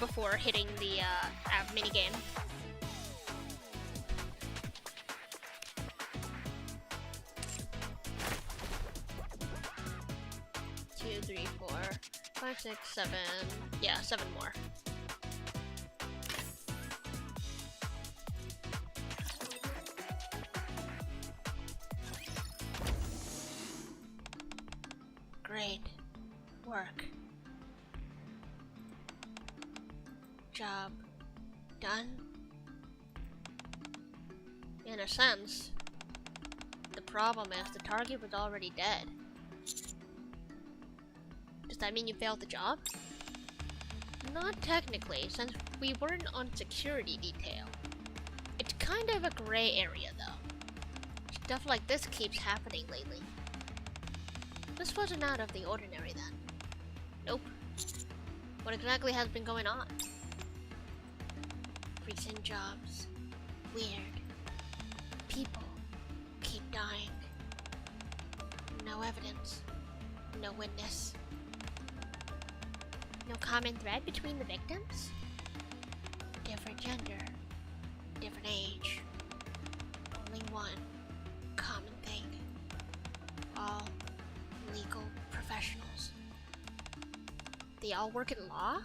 before hitting the mini game. 2, 3, 4, 5, 6, 7. Yeah, 7 more. Great work. Job done? In a sense. The problem is the target was already dead. Does that mean you failed the job? Not technically, since we weren't on security detail. It's kind of a gray area though. Stuff like this keeps happening lately. This wasn't out of the ordinary then. Nope. What exactly has been going on? Recent jobs. Weird. People keep dying. No evidence. No witness. No common thread between the victims? Different gender. Different age. Only one common thing. All legal professionals. all work in law?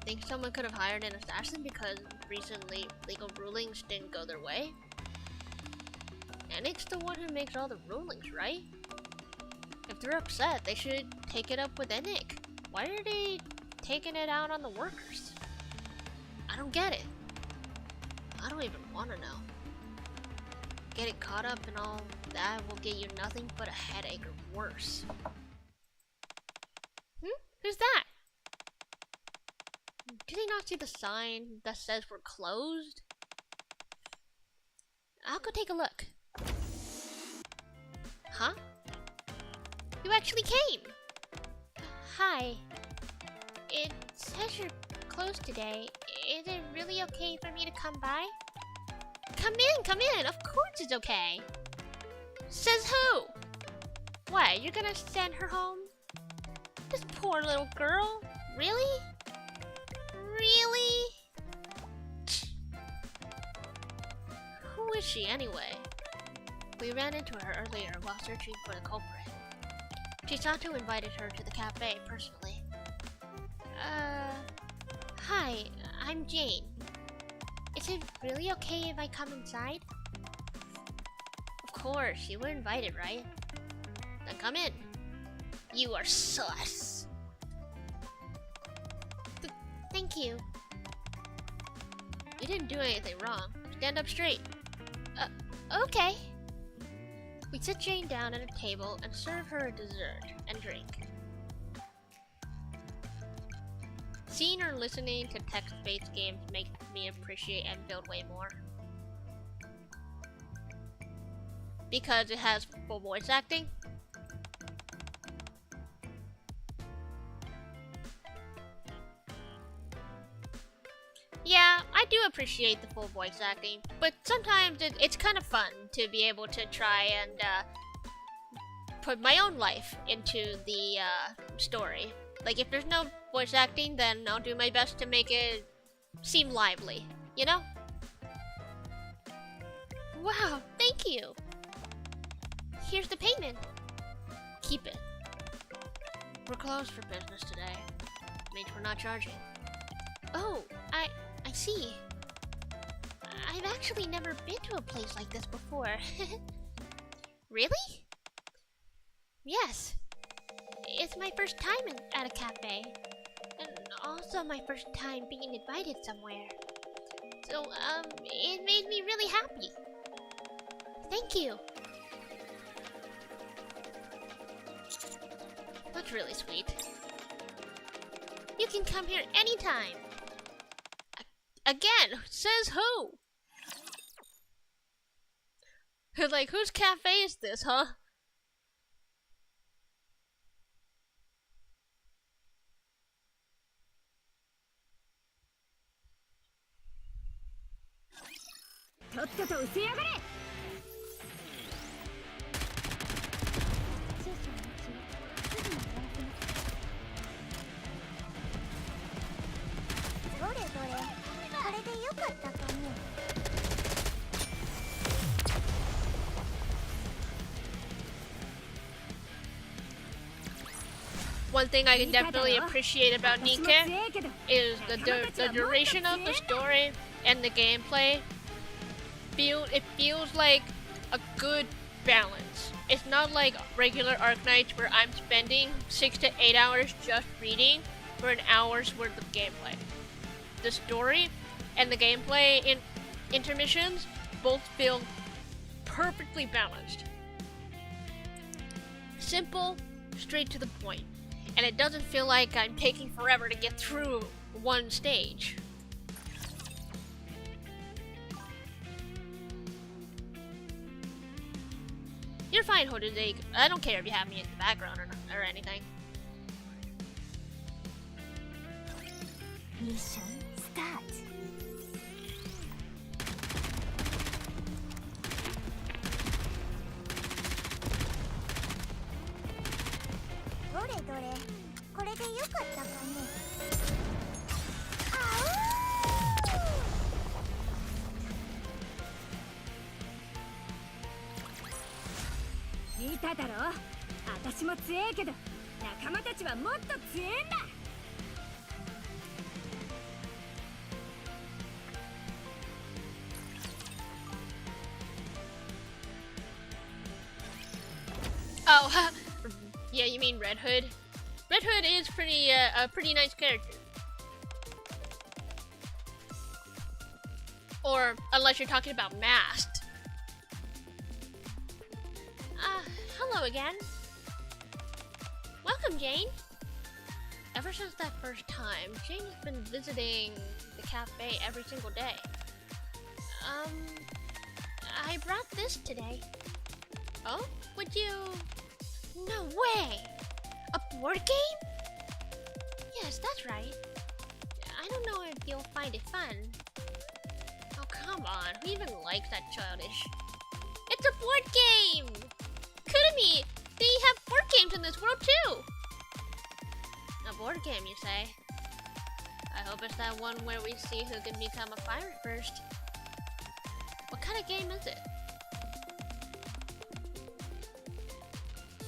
Think someone could have hired an assassin because recently legal rulings didn't go their way? NIKKE's the one who makes all the rulings, right? If they're upset, they should take it up with NIKKE. Why are they taking it out on the workers? I don't get it. I don't even want to know. Getting caught up in all that will get you nothing but a headache or worse. Who's that? Do they not see the sign that says we're closed? I'll go take a look. Huh? You actually came! Hi. It says you're closed today. Is it really okay for me to come by? Come in! Of course it's okay! Says who? What, you're gonna send her home? This poor little girl? Really? Really? Who is she anyway? We ran into her earlier while searching for the culprit. Chisato invited her to the cafe personally. Hi, I'm Jane. Is it really okay if I come inside? Of course, you were invited, right? Then come in. You are sus. Thank you. You didn't do anything wrong. Stand up straight. Okay. We sit Jane down at a table and serve her a dessert and drink. Seeing or listening to text-based games makes me appreciate and build way more. Because it has full voice acting. Yeah, I do appreciate the full voice acting, but sometimes it's kind of fun to be able to try and put my own life into the story. Like, if there's no voice acting, then I'll do my best to make it seem lively, you know? Wow, thank you! Here's the payment. Keep it. We're closed for business today. Means we're not charging. Oh, I see. I've actually never been to a place like this before. Really? Yes. It's my first time at a cafe. And also my first time being invited somewhere. So, it made me really happy. Thank you. That's really sweet. You can come here anytime. Again, says who? Like, whose cafe is this, huh? One thing I can definitely appreciate about NIKKE is the duration of the story and the gameplay. It feels like a good balance. It's not like regular Arknights where I'm spending 6 to 8 hours just reading for an hour's worth of gameplay. The story and the gameplay in intermissions both feel perfectly balanced. Simple, straight to the point. And it doesn't feel like I'm taking forever to get through one stage. You're fine, Hoduzake. I don't care if you have me in the background or anything. Mission start. 仲間たちはもっと強えんだ。Oh, yeah, you mean Red Hood? Red Hood is a pretty nice character. Or, unless you're talking about Masked. Hello again. Welcome, Jane. Ever since that first time, Jane has been visiting the cafe every single day. I brought this today. Oh? Would you... No way! A board game? Yes, that's right. I don't know if you'll find it fun. Oh, come on. Who even likes that childish? It's a board game! Kurumi! They have board games in this world, too! A board game, you say? I hope it's that one where we see who can become a pirate first. What kind of game is it?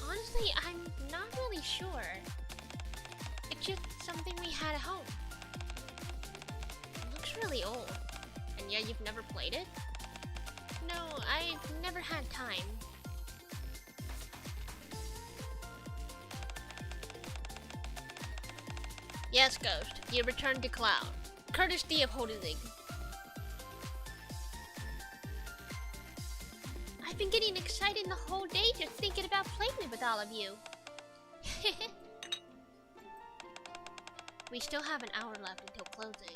Honestly, I'm not really sure. It's just something we had at home. It looks really old. And yet you've never played it? No, I've never had time. Yes, Ghost. You returned to Cloud. Courtesy of Holding. I've been getting excited the whole day just thinking about playing with all of you. We still have an hour left until closing,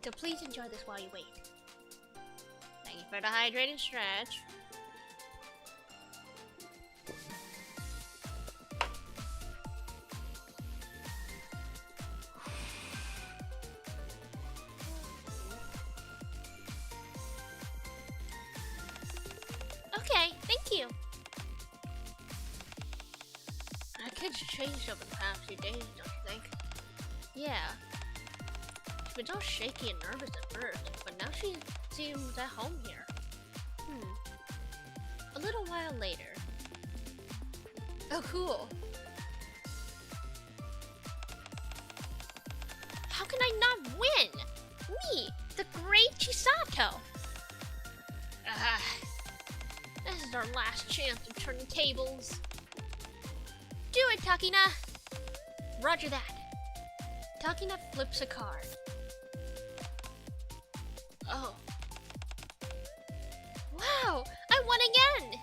so please enjoy this while you wait. Thank you for the hydrating stretch. Okay, thank you. Our kid's changed over the past few days, don't you think? Yeah. She's been all shaky and nervous at first, but now she seems at home here. A little while later. Oh, cool. How can I not win? Me, the great Chisato. This is our last chance to turn the tables. Do it, Takina! Roger that. Takina flips a card. Oh. Wow! I won again!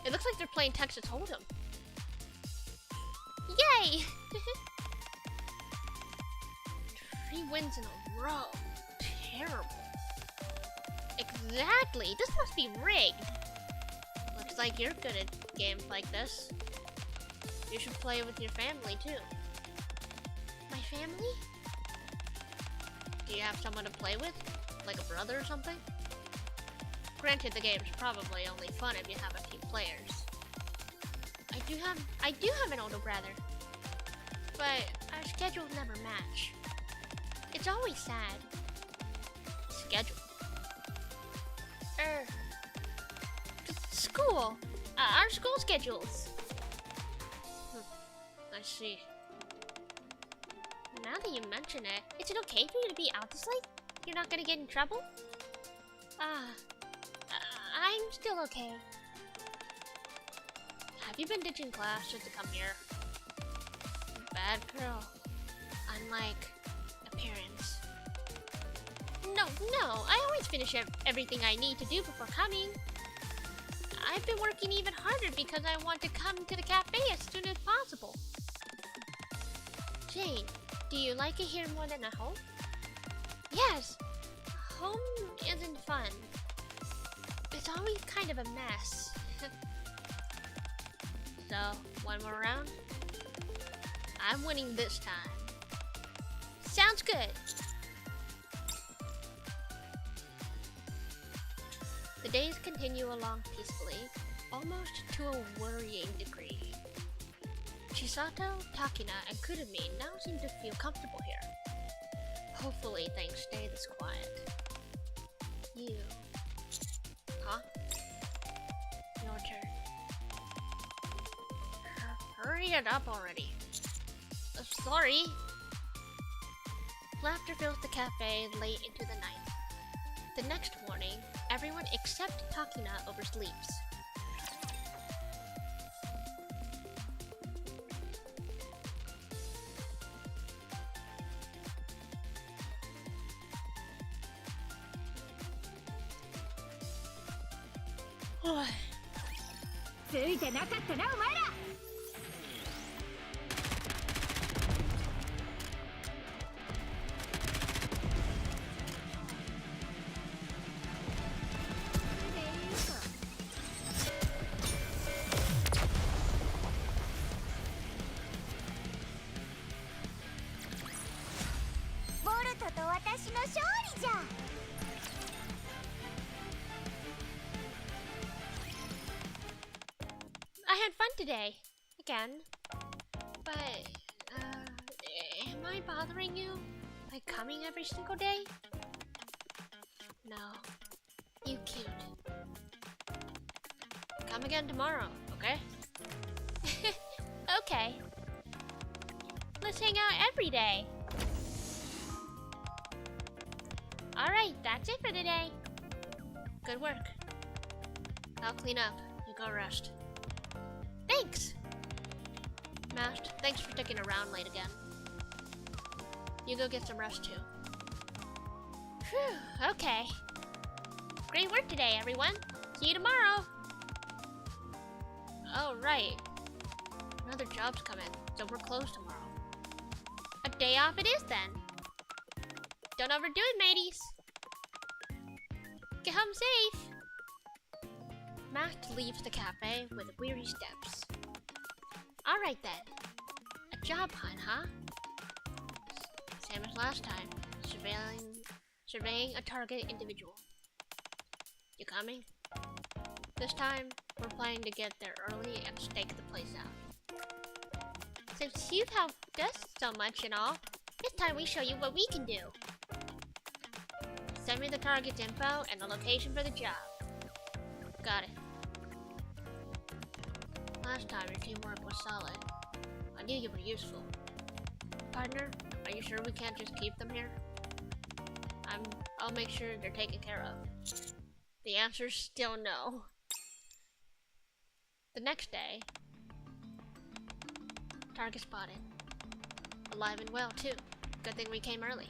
It looks like they're playing Texas Hold'em. Yay! 3 wins in a row. Terrible. Exactly! This must be rigged! Looks like you're good at games like this. You should play with your family, too. My family? Do you have someone to play with? Like a brother or something? Granted, the game's probably only fun if you have a few players. I do have an older brother. But our schedules never match. It's always sad. Schedule. School. Our school schedules. I see. Now that you mention it, is it okay for you to be out this late? You're not gonna get in trouble? I'm still okay. Have you been ditching class just to come here? Bad girl. Unlike appearance. No, I always finish everything I need to do before coming. I've been working even harder because I want to come to the cafe as soon as possible. Jane, do you like it here more than at home? Yes. Home isn't fun. It's always kind of a mess. So, one more round? I'm winning this time. Sounds good. The days continue along peacefully, almost to a worrying degree. Chisato, Takina, and Kurumi now seem to feel comfortable here. Hopefully things stay this quiet. You. Huh? Your turn. hurry it up already. Sorry. Laughter fills the cafe late into the night. The next morning, everyone except Takina oversleeps. Oh. ついてなかったなお前ら。ボルトと私の勝利じゃ。I had fun today. Again. But, am I bothering you? By coming every single day? No. You cute. Come again tomorrow, okay? Okay. Let's hang out every day. Alright, that's it for today. Good work. I'll clean up. You go rest. Thanks! Mashed, thanks for sticking around late again. You go get some rest too. Phew, okay. Great work today, everyone. See you tomorrow! Oh, right. Another job's coming, so we're closed tomorrow. A day off it is then. Don't overdo it, mateys. Get home safe! Matt leaves the cafe with weary steps. Alright then. A job hunt, huh? Same as last time. Surveying a target individual. You coming? This time, we're planning to get there early and stake the place out. Since you've helped us so much and all, this time we show you what we can do. Send me the target's info and the location for the job. Got it. Last time your teamwork was solid. I knew you were useful. Partner, are you sure we can't just keep them here? I'll make sure they're taken care of. The answer's still no. The next day, target spotted. Alive and well too. Good thing we came early.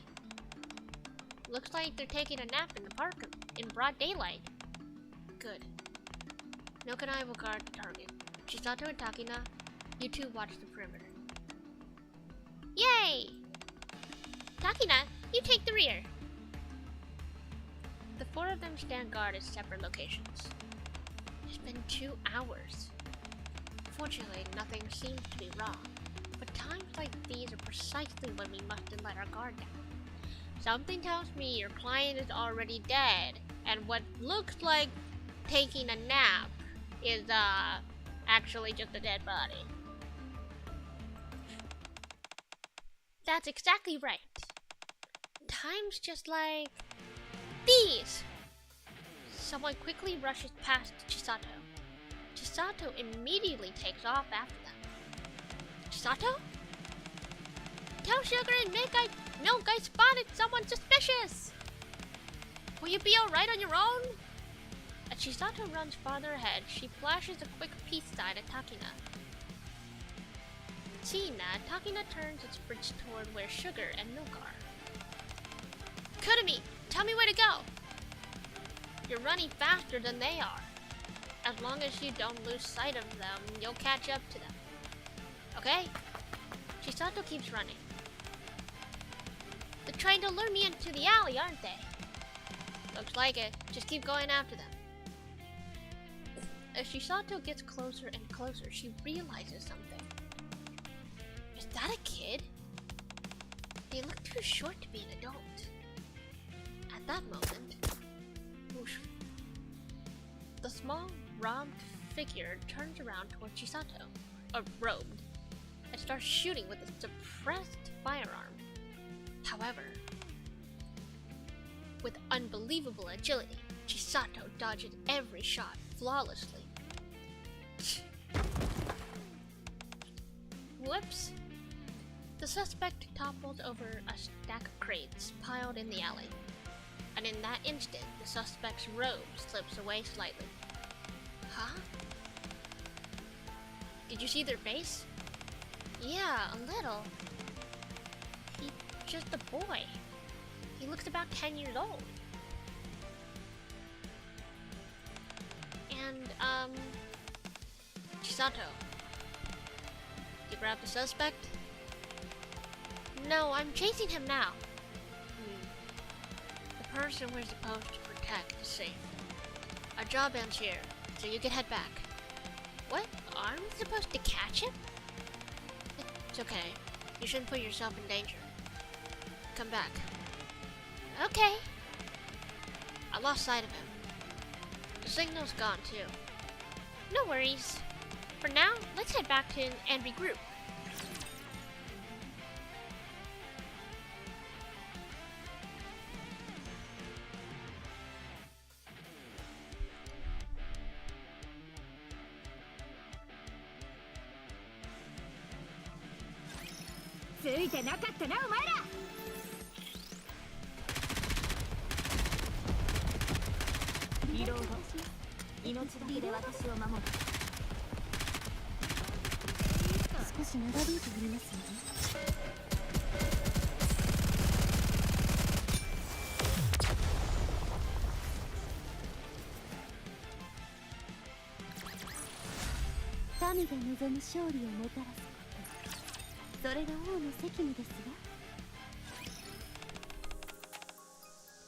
Looks like they're taking a nap in the park in broad daylight. Good. Milk and I will guard the target. Chisato and Takina, you two watch the perimeter. Yay! Takina, you take the rear. The four of them stand guard at separate locations. It's been 2 hours. Fortunately, nothing seems to be wrong, but times like these are precisely when we mustn't let our guard down. Something tells me your client is already dead, and what looks like taking a nap is, actually just a dead body. That's exactly right. Times just like these! Someone quickly rushes past Chisato. Chisato immediately takes off after them. Chisato? Tell Sugar and Milk I spotted someone suspicious! Will you be alright on your own? As Chisato runs farther ahead, she flashes a quick peace sign at Takina. Seeing that, Takina turns and sprints toward where Sugar and Milk are. Kurumi, tell me where to go! You're running faster than they are. As long as you don't lose sight of them, you'll catch up to them. Okay? Chisato keeps running. They're trying to lure me into the alley, aren't they? Looks like it. Just keep going after them. As Chisato gets closer and closer, she realizes something. Is that a kid? They look too short to be an adult. At that moment, whoosh, the small, robed figure turns around toward Chisato, robed, and starts shooting with a suppressed firearm. However, with unbelievable agility, Chisato dodges every shot flawlessly. Whoops. The suspect topples over a stack of crates piled in the alley. And in that instant, the suspect's robe slips away slightly. Huh? Did you see their face? Yeah, a little. He's just a boy. He looks about 10 years old. And, Chisato. You grabbed the suspect? No, I'm chasing him now. The person we're supposed to protect is safe. Our job ends here, so you can head back. What? Aren't we supposed to catch him? It's okay. You shouldn't put yourself in danger. Come back. Okay. I lost sight of him. The signal's gone too. No worries. For now, let's head back to and regroup.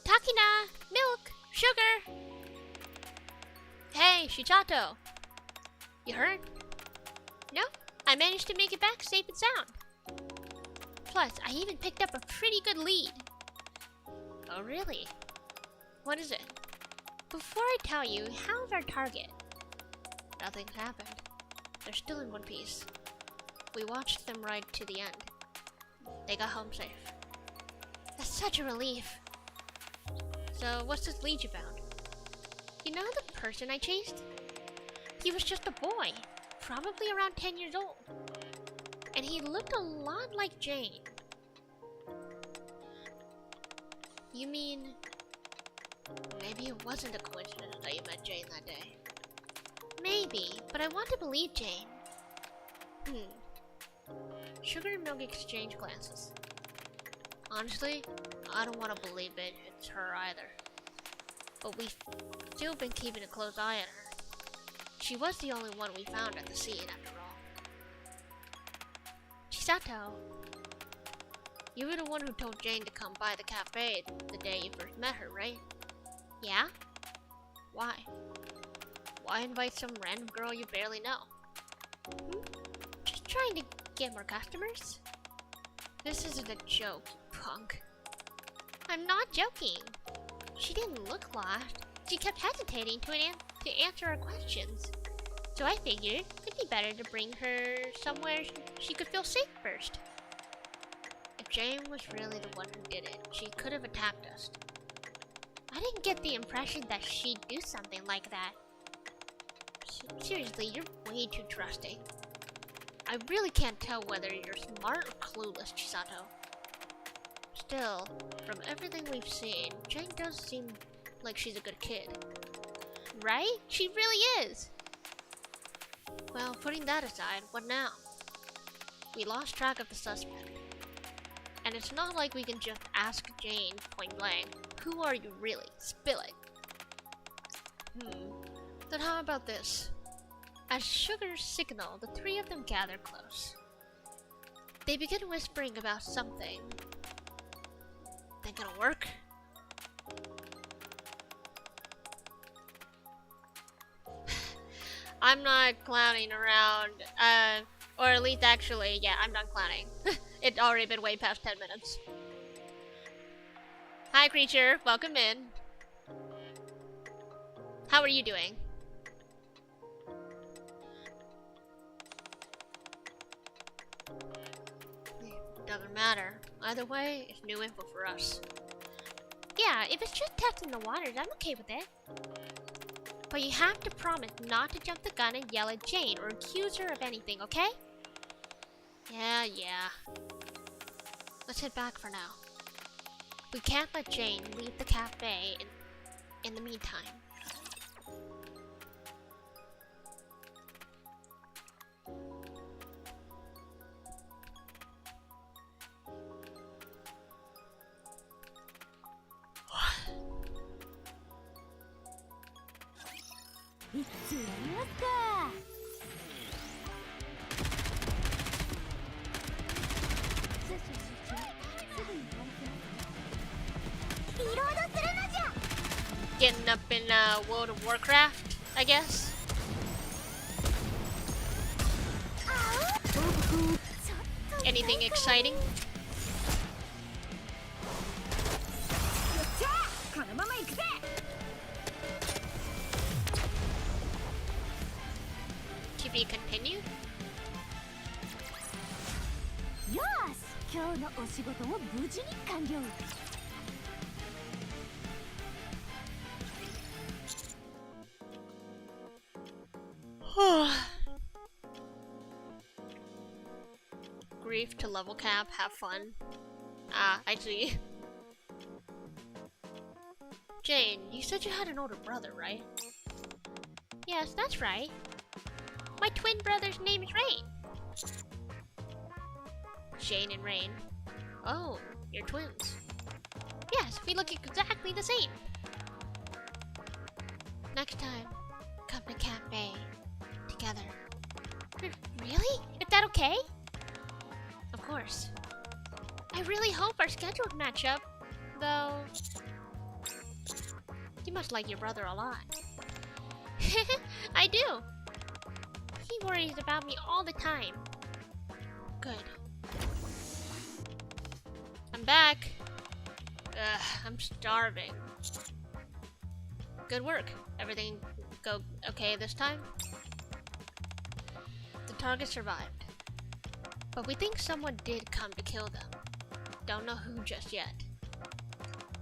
Takina! Milk! Sugar! Hey, Shichato! You hurt? No? I managed to make it back safe and sound. Plus, I even picked up a pretty good lead. Oh, really? What is it? Before I tell you, how's our target? Nothing's happened. They're still in one piece. We watched them right to the end. They got home safe. That's such a relief. So, what's this lead you found? You know the person I chased? He was just a boy, probably around 10 years old. And he looked a lot like Jane. You mean... maybe it wasn't a coincidence that you met Jane that day. Maybe, but I want to believe Jane. Sugar and Milk exchange glances. Honestly, I don't want to believe it's her either. But we've still been keeping a close eye on her. She was the only one we found at the scene after all. Chisato, you were the one who told Jane to come by the cafe the day you first met her, right? Yeah? Why? Why invite some random girl you barely know? Just trying to get more customers? This isn't a joke, you punk. I'm not joking. She didn't look lost. She kept hesitating to answer our questions. So I figured it'd be better to bring her somewhere she could feel safe first. If Jane was really the one who did it, she could have attacked us. I didn't get the impression that she'd do something like that. Seriously, you're way too trusting. I really can't tell whether you're smart or clueless, Chisato. Still, from everything we've seen, Jane does seem like she's a good kid. Right? She really is! Well, putting that aside, what now? We lost track of the suspect. And it's not like we can just ask Jane point blank, who are you really? Spill it. Then how about this? As Sugar's signal, the three of them gather close. They begin whispering about something. Think it'll work? I'm not clowning around, or at least actually, yeah, I'm done clowning. It's already been way past 10 minutes. Hi creature, welcome in. How are you doing? Doesn't matter. Either way, it's new info for us. Yeah, if it's just testing the waters, I'm okay with it. But you have to promise not to jump the gun and yell at Jane or accuse her of anything, okay? Yeah. Let's head back for now. We can't let Jane leave the cafe in the meantime. Getting up in World of Warcraft, I guess. Anything exciting? To be continued? Grief to level cap, have fun. Ah, I see. Jane, you said you had an older brother, right? Yes, that's right. My twin brother's name is Rain. Jane and Rain. Oh, you're twins. Yes, we look exactly the same. Next time, come to cafe together. Really? Is that okay? Of course. I really hope our schedules match up, though. You must like your brother a lot. I do. He worries about me all the time. Good. I'm back. Ugh, I'm starving. Good work. Everything go okay this time? The target survived. But we think someone did come to kill them. Don't know who just yet.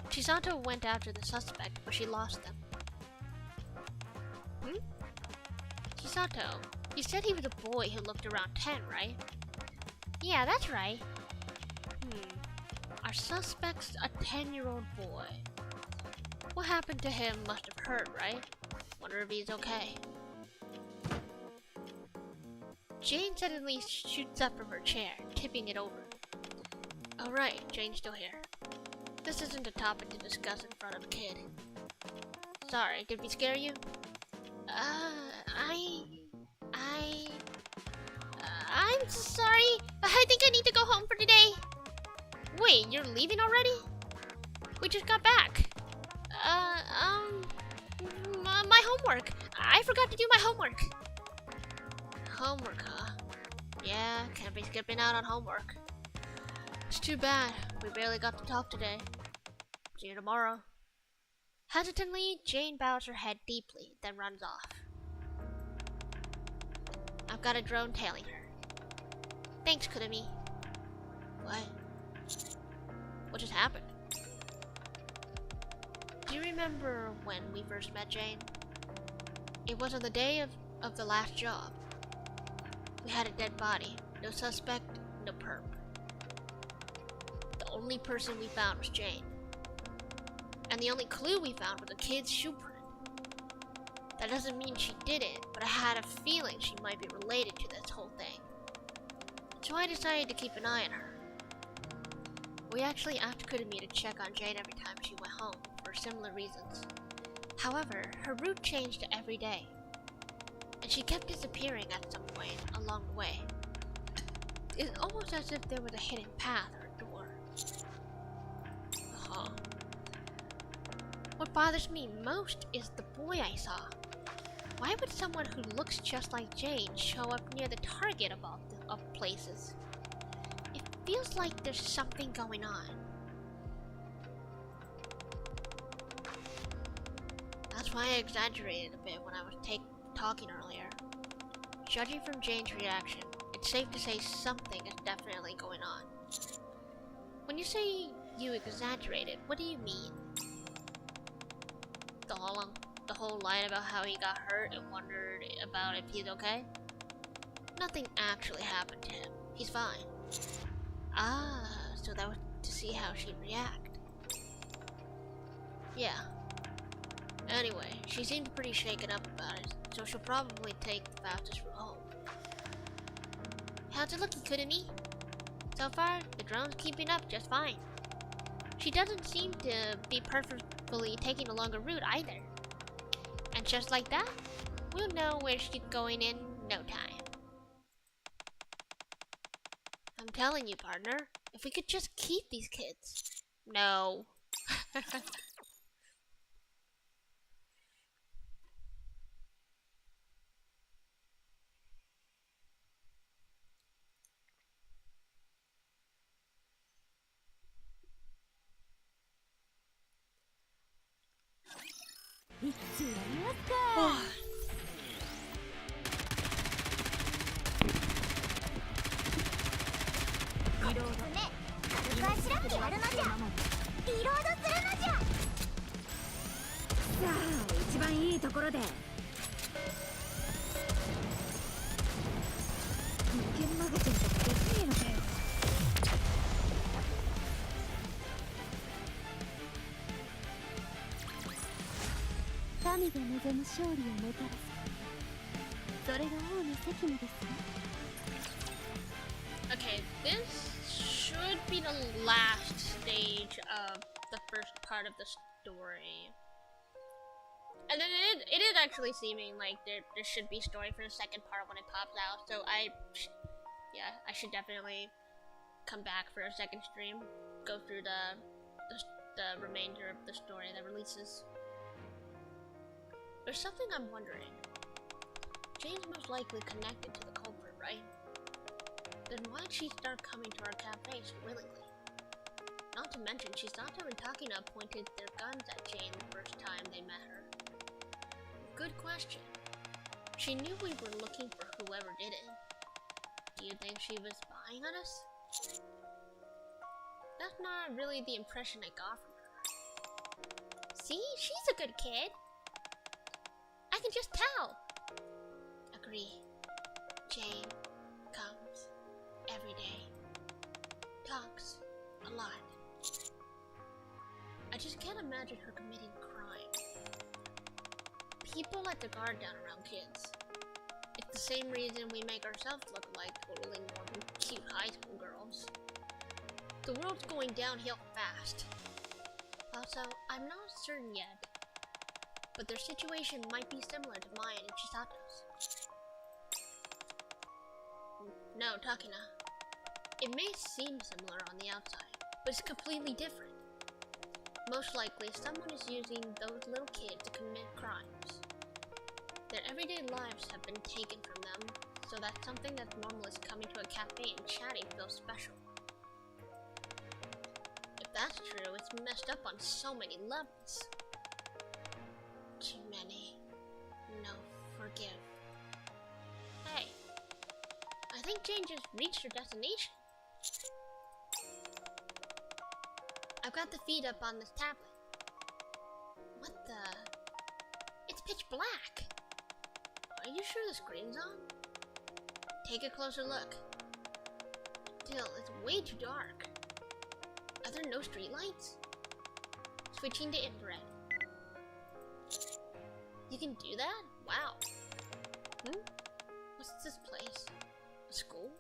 Chisato went after the suspect, but she lost them. Chisato, you said he was a boy who looked around 10, right? Yeah, that's right. Our suspect's a 10-year-old boy. What happened to him must have hurt, right? Wonder if he's okay. Jane suddenly shoots up from her chair, tipping it over. Oh right, Jane's still here. This isn't a topic to discuss in front of a kid. Sorry, did we scare you? I'm sorry. I think I need to go home for today. Wait, you're leaving already? We just got back. My homework. I forgot to do my homework. Homework, huh? Yeah, can't be skipping out on homework. It's too bad. We barely got to talk today. See you tomorrow. Hesitantly, Jane bows her head deeply, then runs off. I've got a drone tailing her. Thanks, Kurumi. What? What just happened? Do you remember when we first met, Jane? It was on the day of the last job. We had a dead body. No suspect, no perp. The only person we found was Jane. And the only clue we found was a kid's shoe print. That doesn't mean she did it, but I had a feeling she might be related to this whole thing. So I decided to keep an eye on her. We actually asked Kurumi to check on Jane every time she went home, for similar reasons. However, her route changed every day, and she kept disappearing at some point along the way. It's almost as if there was a hidden path or a door. Huh. What bothers me most is the boy I saw. Why would someone who looks just like Jane show up near the target of all places? It feels like there's something going on. That's why I exaggerated a bit when I was talking earlier. Judging from Jane's reaction, it's safe to say something is definitely going on. When you say you exaggerated, what do you mean? The whole line about how he got hurt and wondered about if he's okay? Nothing actually happened to him. He's fine. Ah, so that was to see how she'd react. Yeah. Anyway, she seemed pretty shaken up about it, so she'll probably take the fastest route home. How's it looking, Kunimi? So far, the drone's keeping up just fine. She doesn't seem to be purposefully taking a longer route either. And just like that, we'll know where she's going in no time. I'm telling you, partner, if we could just keep these kids. No. Okay, this should be the last stage of the first part of the story. And then it is actually seeming like there should be story for the second part when it pops out. So I should definitely come back for a second stream, go through the remainder of the story that releases. There's something I'm wondering. Jane's most likely connected to the culprit, right? Then why'd she start coming to our cafe so willingly? Not to mention, Chisato and Takina pointed their guns at Jane the first time they met her. Good question. She knew we were looking for whoever did it. Do you think she was spying on us? That's not really the impression I got from her. See? She's a good kid. I can just tell. Agree. Jane comes every day. Talks a lot. I just can't imagine her committing crime. People let the guard down around kids. It's the same reason we make ourselves look like totally normal, cute high school girls. The world's going downhill fast. Also, I'm not certain yet, but their situation might be similar to mine and Chisato's. No, Takina. It may seem similar on the outside, but it's completely different. Most likely, someone is using those little kids to commit crimes. Their everyday lives have been taken from them, so that something that's normal as coming to a cafe and chatting feels special. If that's true, it's messed up on so many levels. Too many. No, forgive. Hey, I think Jane just reached her destination. I've got the feed up on this tablet. What the? It's pitch black. Are you sure the screen's on? Take a closer look. Still, it's way too dark. Are there no streetlights? Switching to infrared. You can do that? Wow. What's this place? A school?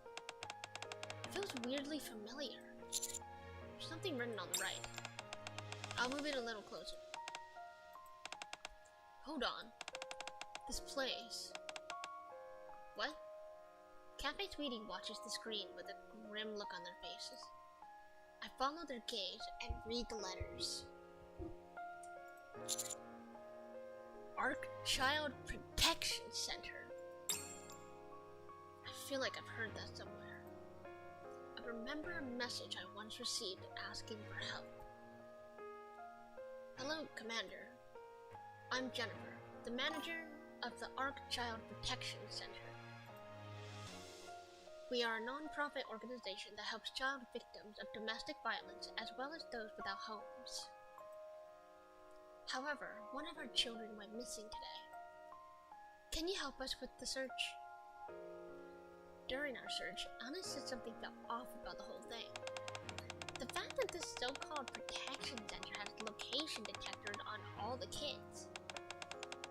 It feels weirdly familiar. There's something written on the right. I'll move it a little closer. Hold on. This place. What? Cafe Sweetie watches the screen with a grim look on their faces. I follow their gaze and read the letters. Arc Child Protection Center. I feel like I've heard that somewhere. I remember a message I once received asking for help. Hello, Commander. I'm Jennifer, the manager of the Arc Child Protection Center. We are a non-profit organization that helps child victims of domestic violence as well as those without homes. However, one of our children went missing today. Can you help us with the search? during our search, Anna said something felt off about the whole thing. The fact that this so-called protection center has location detectors on all the kids.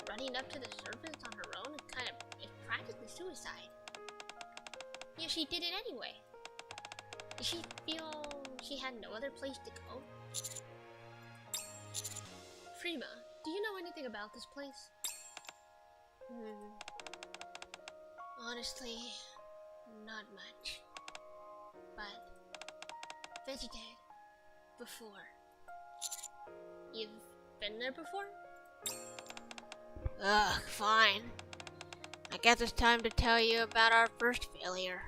Running up to the surface on her own is practically suicide. Yet she did it anyway. Did she feel she had no other place to go? Prima, do you know anything about this place? Honestly, not much. But visited before. You've been there before? Ugh, fine. I guess it's time to tell you about our first failure.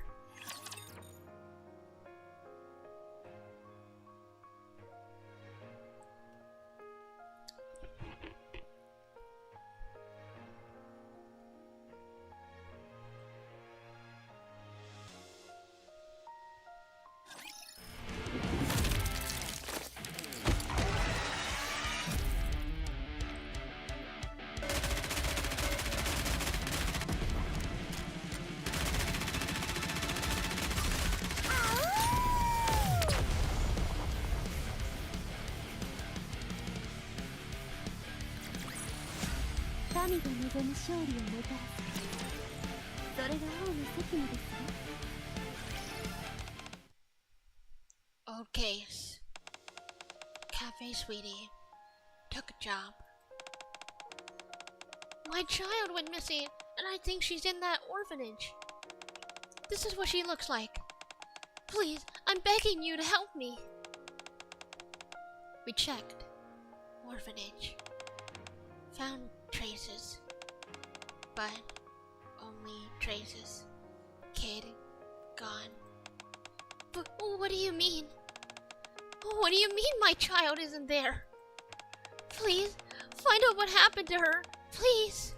Old case. Cafe Sweetie took a job. My child went missing, and I think she's in that orphanage. This is what she looks like. Please, I'm begging you to help me. We checked. Orphanage. Found traces. But only traces. Kid gone. But what do you mean? What do you mean my child isn't there? Please, find out what happened to her. Please.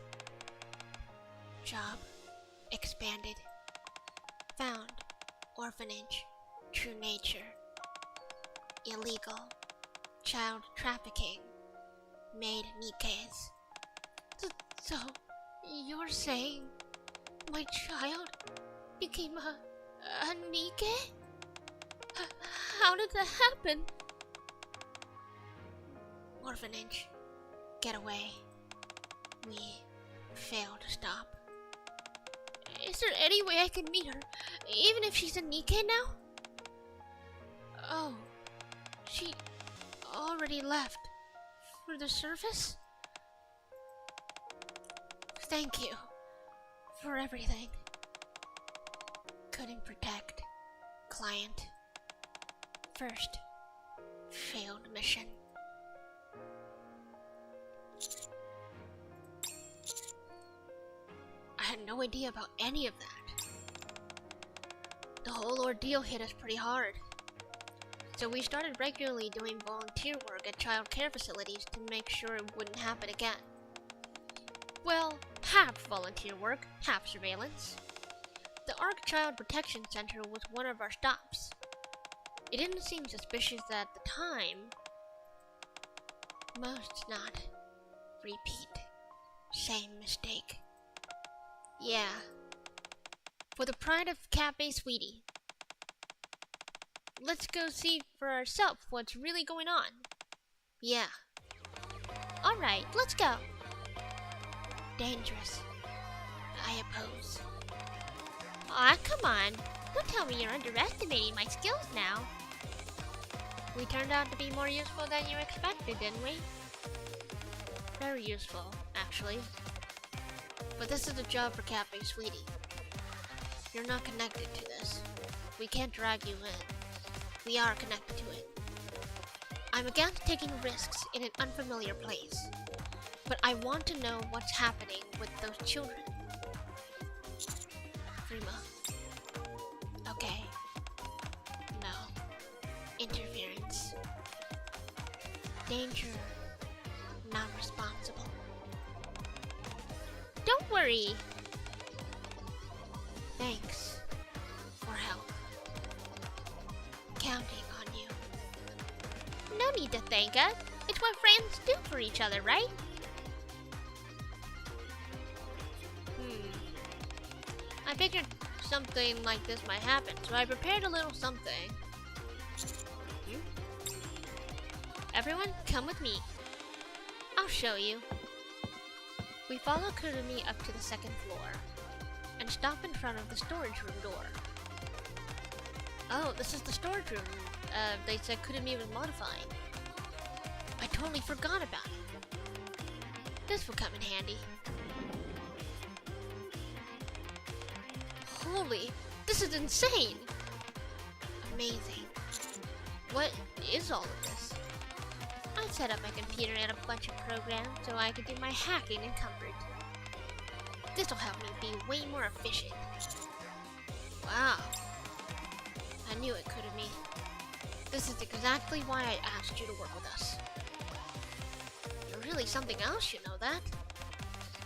Job expanded. Found orphanage. True nature. Illegal. Child trafficking. Made NIKKEs. So, you're saying my child became a NIKKE? How did that happen? Orphanage. Get away. We failed to stop. Is there any way I can meet her, even if she's a NIKKE now? Oh, she already left for the surface? Thank you for everything. Couldn't protect. Client. First failed mission. I had no idea about any of that. The whole ordeal hit us pretty hard. So we started regularly doing volunteer work at child care facilities to make sure it wouldn't happen again. Well, half volunteer work, half surveillance. The ARC Child Protection Center was one of our stops. It didn't seem suspicious at the time. Most not. Repeat. Same mistake. Yeah. For the pride of Cafe Sweetie. Let's go see for ourselves what's really going on. Yeah. Alright, let's go. Dangerous. I oppose. Aw, come on. Don't tell me you're underestimating my skills now. We turned out to be more useful than you expected, didn't we? Very useful, actually. But this is a job for Cafe Sweetie. You're not connected to this. We can't drag you in. We are connected to it. I'm against taking risks in an unfamiliar place. But I want to know what's happening with those children. Prima. Okay. No. Interference. Danger. Not responsible. Don't worry. Thanks for help. Counting on you. No need to thank us. It's what friends do for each other, right? I figured something like this might happen, so I prepared a little something. Everyone, come with me. I'll show you. We follow Kurumi up to the second floor and stop in front of the storage room door. Oh, this is the storage room. They said Kurumi was modifying. I totally forgot about it. This will come in handy. Holy, this is insane! Amazing. What is all of this? I set up my computer and a bunch of programs so I could do my hacking in comfort. This'll help me be way more efficient. Wow. I knew it could have me. This is exactly why I asked you to work with us. You're really something else, you know that?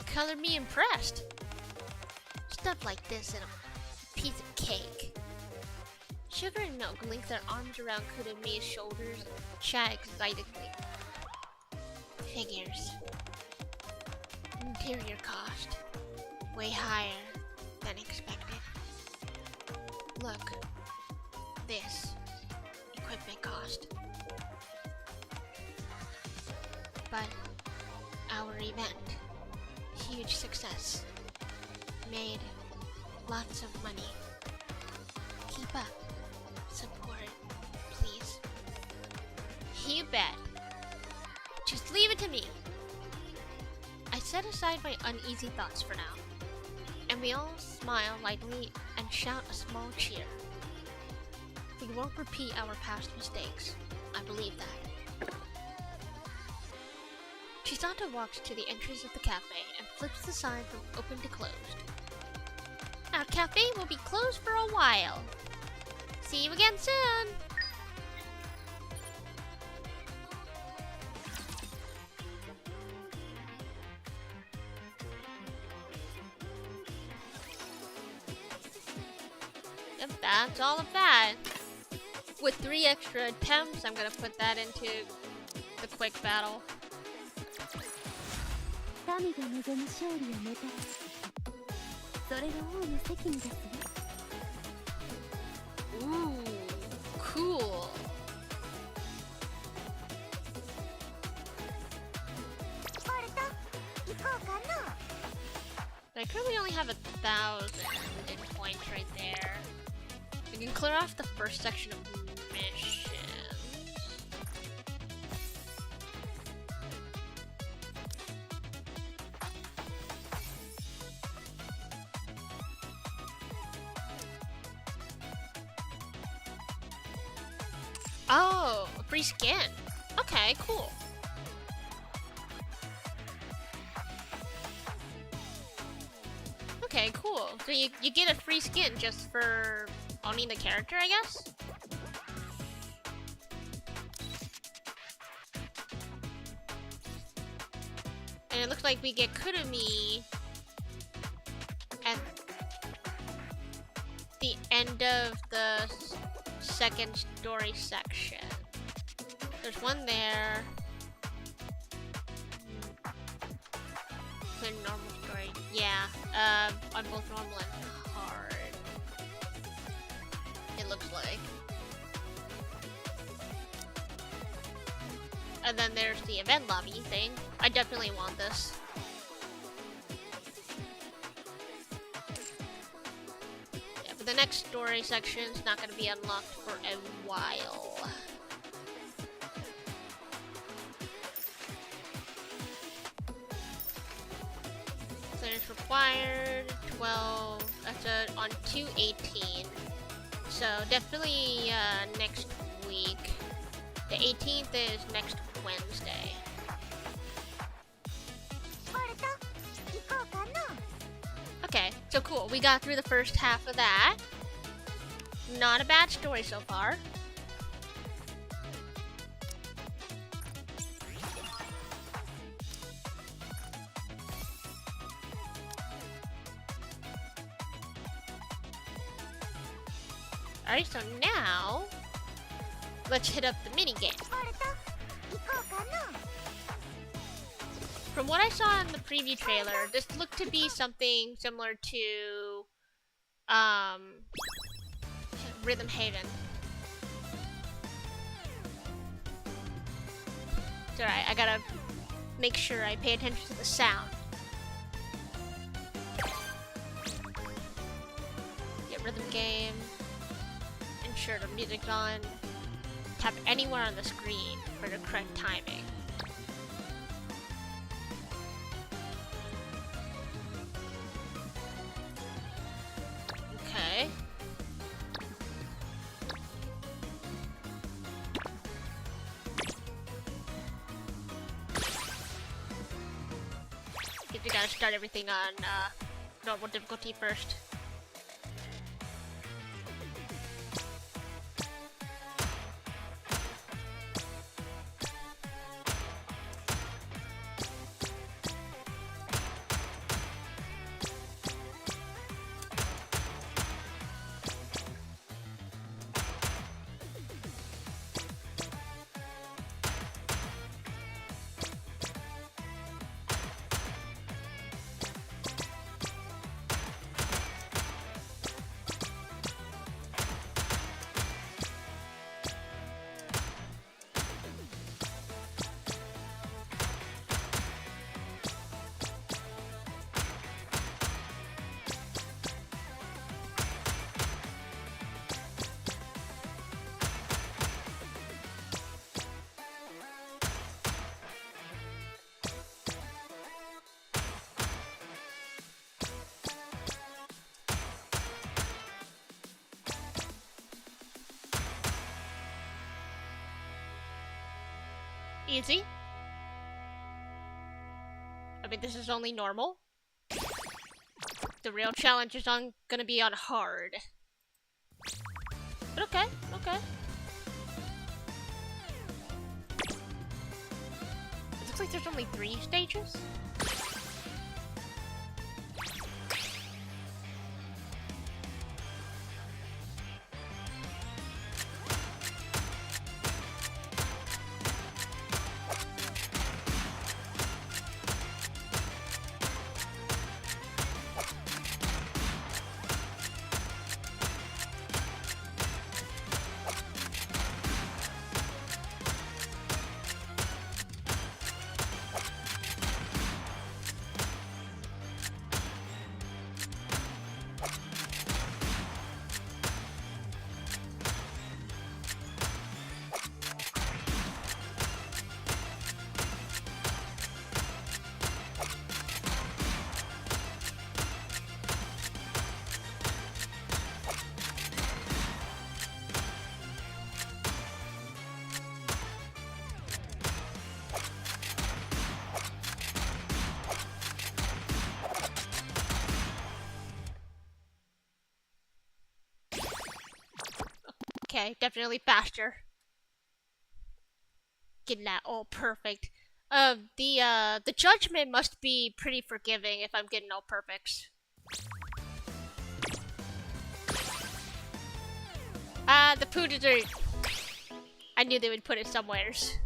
Colored me impressed. Stuff like this in a piece of cake. Sugar and Milk link their arms around Kurumi's shoulders and chat excitedly. Figures. Interior cost. Way higher than expected. Look. This. Equipment cost. But our event. Huge success. Made lots of money. Keep up. Support, please. You bet. Just leave it to me. I set aside my uneasy thoughts for now, and we all smile lightly and shout a small cheer. We won't repeat our past mistakes. I believe that. Chisato walks to the entrance of the cafe and flips the sign from open to closed. Our cafe will be closed for a while. See you again soon! Yep, that's all of that. With 3 extra attempts, I'm gonna put that into the quick battle. Ooh, cool. I currently only have 1,000 in points right there. We can clear off the first section of missions. Oh, a free skin. Okay, cool. Okay, cool. So you get a free skin just for owning the character, I guess? And it looks like we get Kurumi at the end of the second story section. There's one there. The normal story. Yeah, on both normal and hard. It looks like. And then there's the event lobby thing. I definitely want this. Yeah, but the next story section is not going to be unlocked for a while. It's required 12. That's on 2/18. So definitely next week. The 18th is next Wednesday. Okay, so cool. We got through the first half of that. Not a bad story so far. Alright, so now, let's hit up the minigame. From what I saw in the preview trailer, this looked to be something similar to Rhythm Haven. It's alright, I gotta make sure I pay attention to the sound. Get rhythm game. Ensure the music's on. Tap anywhere on the screen for the correct timing. Okay. Guess we gotta start everything on normal difficulty first. Easy. I mean, this is only normal. The real challenge is gonna be on hard. But okay, okay. It looks like there's only 3 stages. Okay, definitely faster. Getting that all perfect. The judgment must be pretty forgiving if I'm getting all perfects. The poo dessert. I knew they would put it somewheres.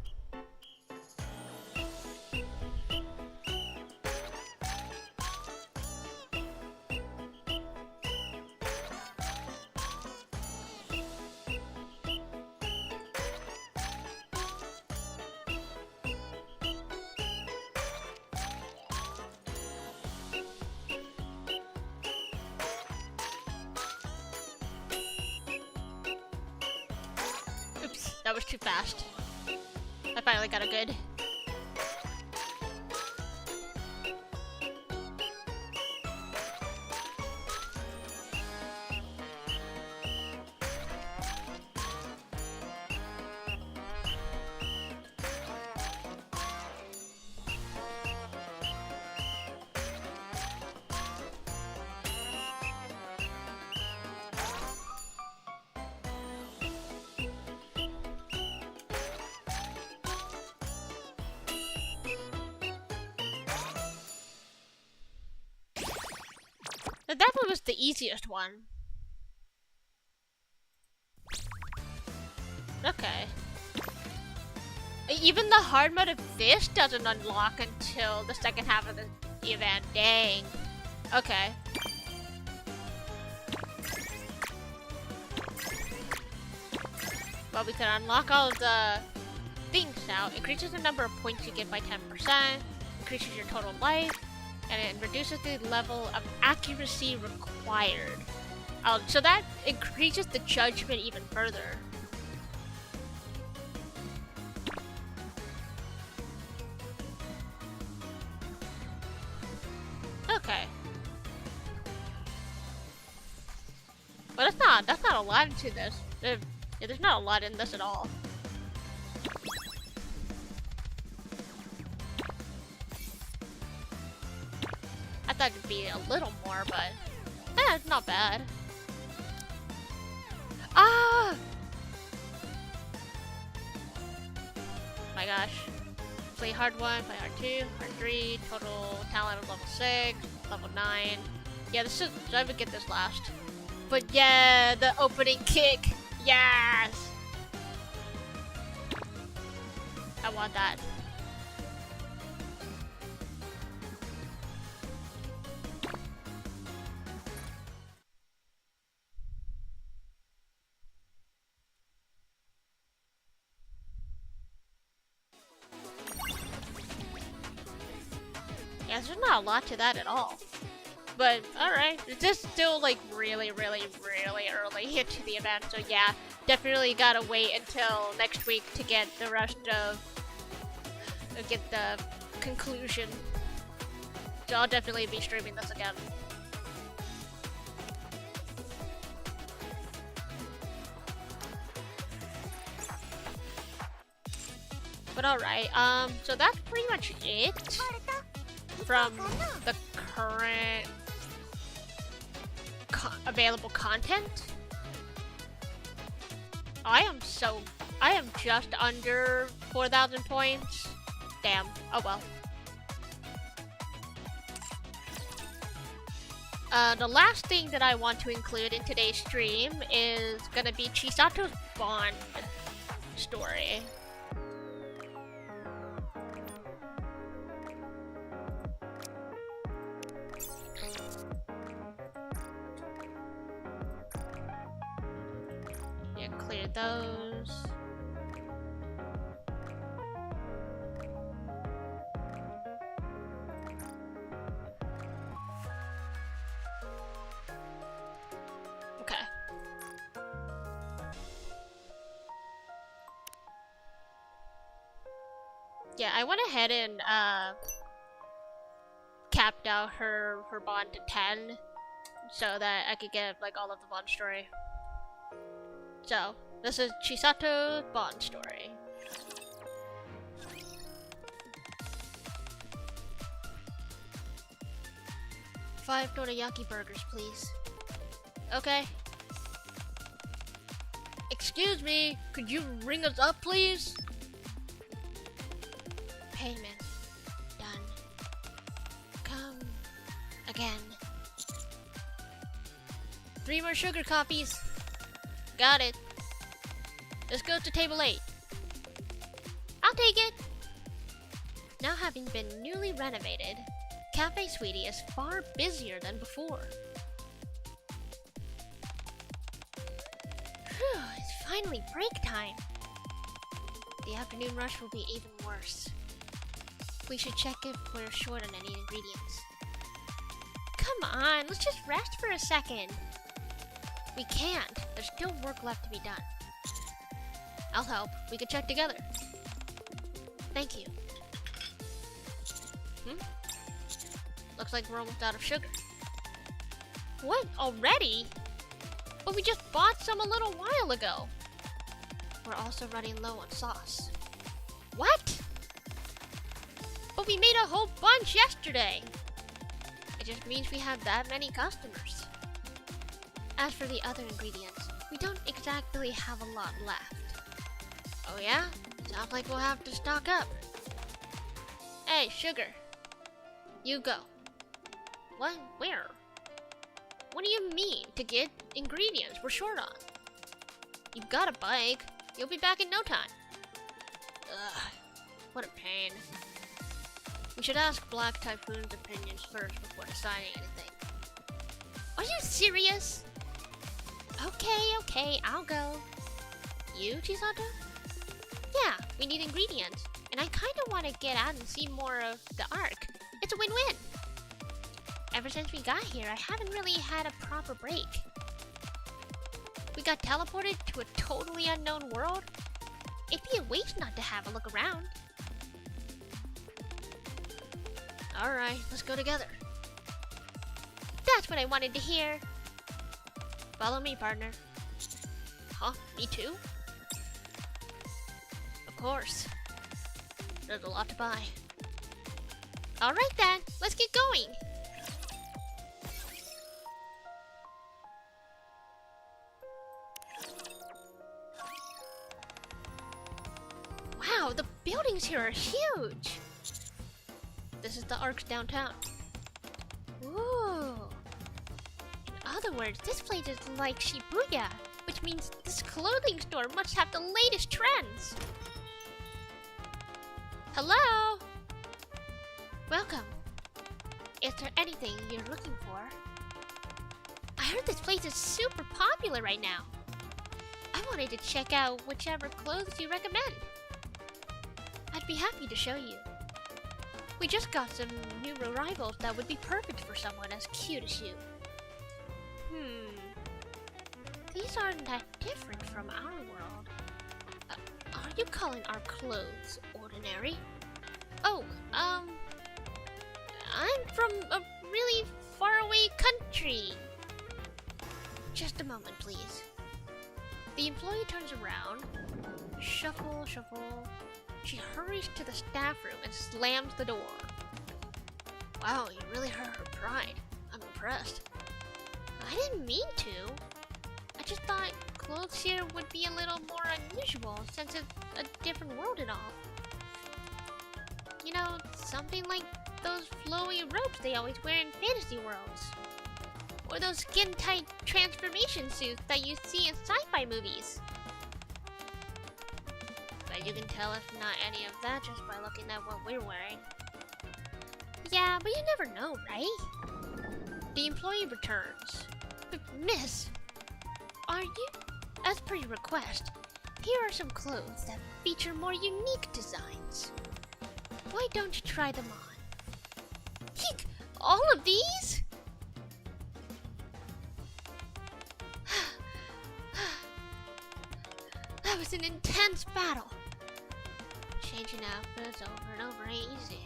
That was too fast. I finally got a good. That one was the easiest one. Okay. Even the hard mode of this doesn't unlock until the second half of the event. Dang. Okay. but we could unlock all of the things now. Increases the number of points you get by 10%, increases your total life, and it reduces the level of accuracy required. So that increases the judgment even further. Okay. But that's not a lot into this. There's not a lot in this at all. I thought it'd be a little more, but it's not bad. Ah! My gosh. Play hard 1, play hard 2, hard 3, total talent of level 6, level 9. Yeah, I would get this last. But yeah, the opening kick. Yes! I want that. Yeah, there's not a lot to that at all. But, alright. It's just still, like, really, really, really early into the event. So, yeah, definitely gotta wait until next week to get the rest of... get the conclusion. So, I'll definitely be streaming this again. But, alright. So that's pretty much it from the current available content. I am just under 4,000 points. Damn. Oh well. The last thing that I want to include in today's stream is gonna be Chisato's Bond story. Clear those. Okay. Yeah, I went ahead and capped out her bond to 10 so that I could get like all of the bond story. So, this is Chisato's Bond story. Five dorayaki burgers, please. Okay. Excuse me, could you ring us up, please? Payment. Done. Come again. 3 more sugar copies. Got it. This goes to table 8. I'll take it. Now having been newly renovated, Cafe Sweetie is far busier than before. Phew, it's finally break time. The afternoon rush will be even worse. We should check if we're short on any ingredients. Come on, let's just rest for a second. We can't. There's still work left to be done. I'll help. We can check together. Thank you. Looks like we're almost out of sugar. What? Already? But we just bought some a little while ago. We're also running low on sauce. What? But we made a whole bunch yesterday. It just means we have that many customers. As for the other ingredients, we don't exactly have a lot left. Oh yeah? Sounds like we'll have to stock up. Hey, sugar. You go. What? Where? What do you mean, to get ingredients we're short on? You've got a bike. You'll be back in no time. Ugh, what a pain. We should ask Black Typhoon's opinions first before deciding anything. Are you serious? Okay, I'll go. You, Chisato? Yeah, we need ingredients. And I kinda wanna get out and see more of the Ark. It's a win-win. Ever since we got here, I haven't really had a proper break. We got teleported to a totally unknown world. It'd be a waste not to have a look around. Alright, let's go together. That's what I wanted to hear. Follow me, partner. Huh? Me too? Of course. There's a lot to buy. Alright then, let's get going! Wow, the buildings here are huge! This is the Ark's downtown. Ooh. In other words, this place is like Shibuya, which means this clothing store must have the latest trends. Hello? Welcome. Is there anything you're looking for? I heard this place is super popular right now. I wanted to check out whichever clothes you recommend. I'd be happy to show you. We just got some new arrivals that would be perfect for someone as cute as you. These aren't that different from our world. Are you calling our clothes ordinary? Oh, I'm from a really faraway country. Just a moment, please. The employee turns around. Shuffle, shuffle. She hurries to the staff room and slams the door. Wow, you really hurt her pride. I'm impressed. I didn't mean to. I just thought clothes here would be a little more unusual since it's a different world and all. You know, something like those flowy robes they always wear in fantasy worlds. Or those skin-tight transformation suits that you see in sci-fi movies. But you can tell it's not any of that just by looking at what we're wearing. Yeah, but you never know, right? The employee returns. But miss, are you? As per your request, here are some clothes that feature more unique designs. Why don't you try them on? Eek! All of these? That was an intense battle. Changing outfits over and over ain't easy.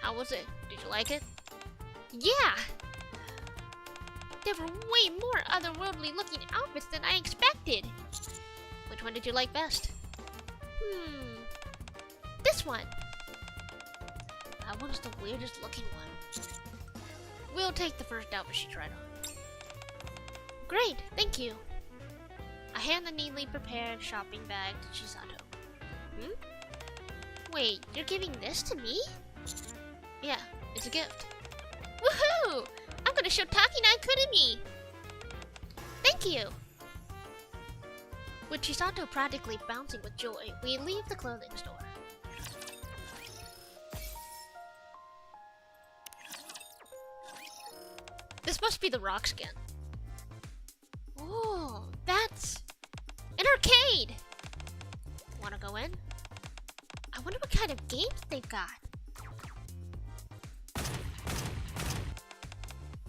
How was it? Did you like it? Yeah! There were way more otherworldly looking outfits than I expected. Which one did you like best? This one. That one's the weirdest looking one. We'll take the first outfit she tried on. Great, thank you. I hand the neatly prepared shopping bag to Chisato. Wait, you're giving this to me? Yeah, it's a gift. Woohoo! I'm gonna show Takina and Kurumi! Thank you! With Chisato practically bouncing with joy, we leave the clothing store. This must be the rock skin. Oh, that's an arcade! Wanna go in? I wonder what kind of games they've got.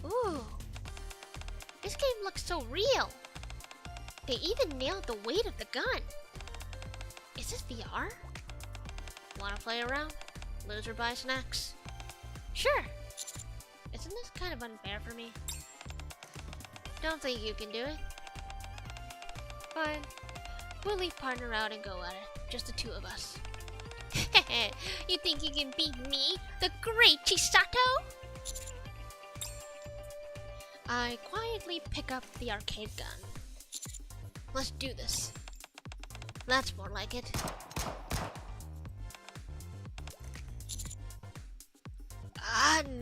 Ooh, this game looks so real. They even nailed the weight of the gun. Is this VR? Wanna play around? Loser buy snacks. Sure. Isn't this kind of unfair for me? Don't think you can do it. Fine. We'll leave partner out and go at it. Just the two of us. You think you can beat me, the great Chisato? I quietly pick up the arcade gun. Let's do this. That's more like it.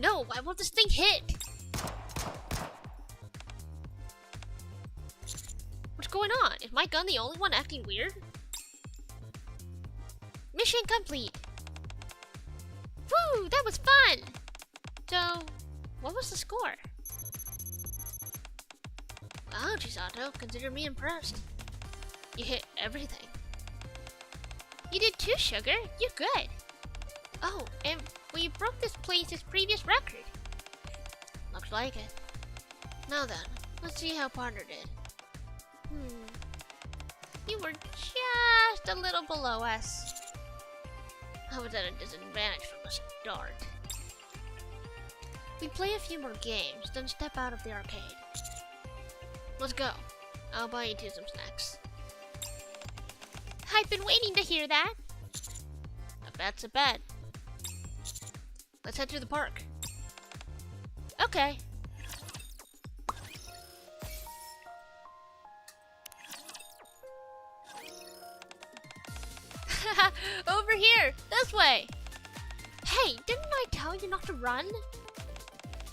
No, why won't this thing hit? What's going on? Is my gun the only one acting weird? Mission complete! Woo, that was fun! So, what was the score? Wow, Chisato, consider me impressed. You hit everything. You did too, Sugar. You're good. Oh, and we broke this place's previous record. Looks like it. Now then, let's see how partner did. You were just a little below us. I was at a disadvantage from the start. We play a few more games, then step out of the arcade. Let's go. I'll buy you two some snacks. I've been waiting to hear that. A bet's a bet. Let's head to the park. Okay. Over here! This way! Hey, didn't I tell you not to run?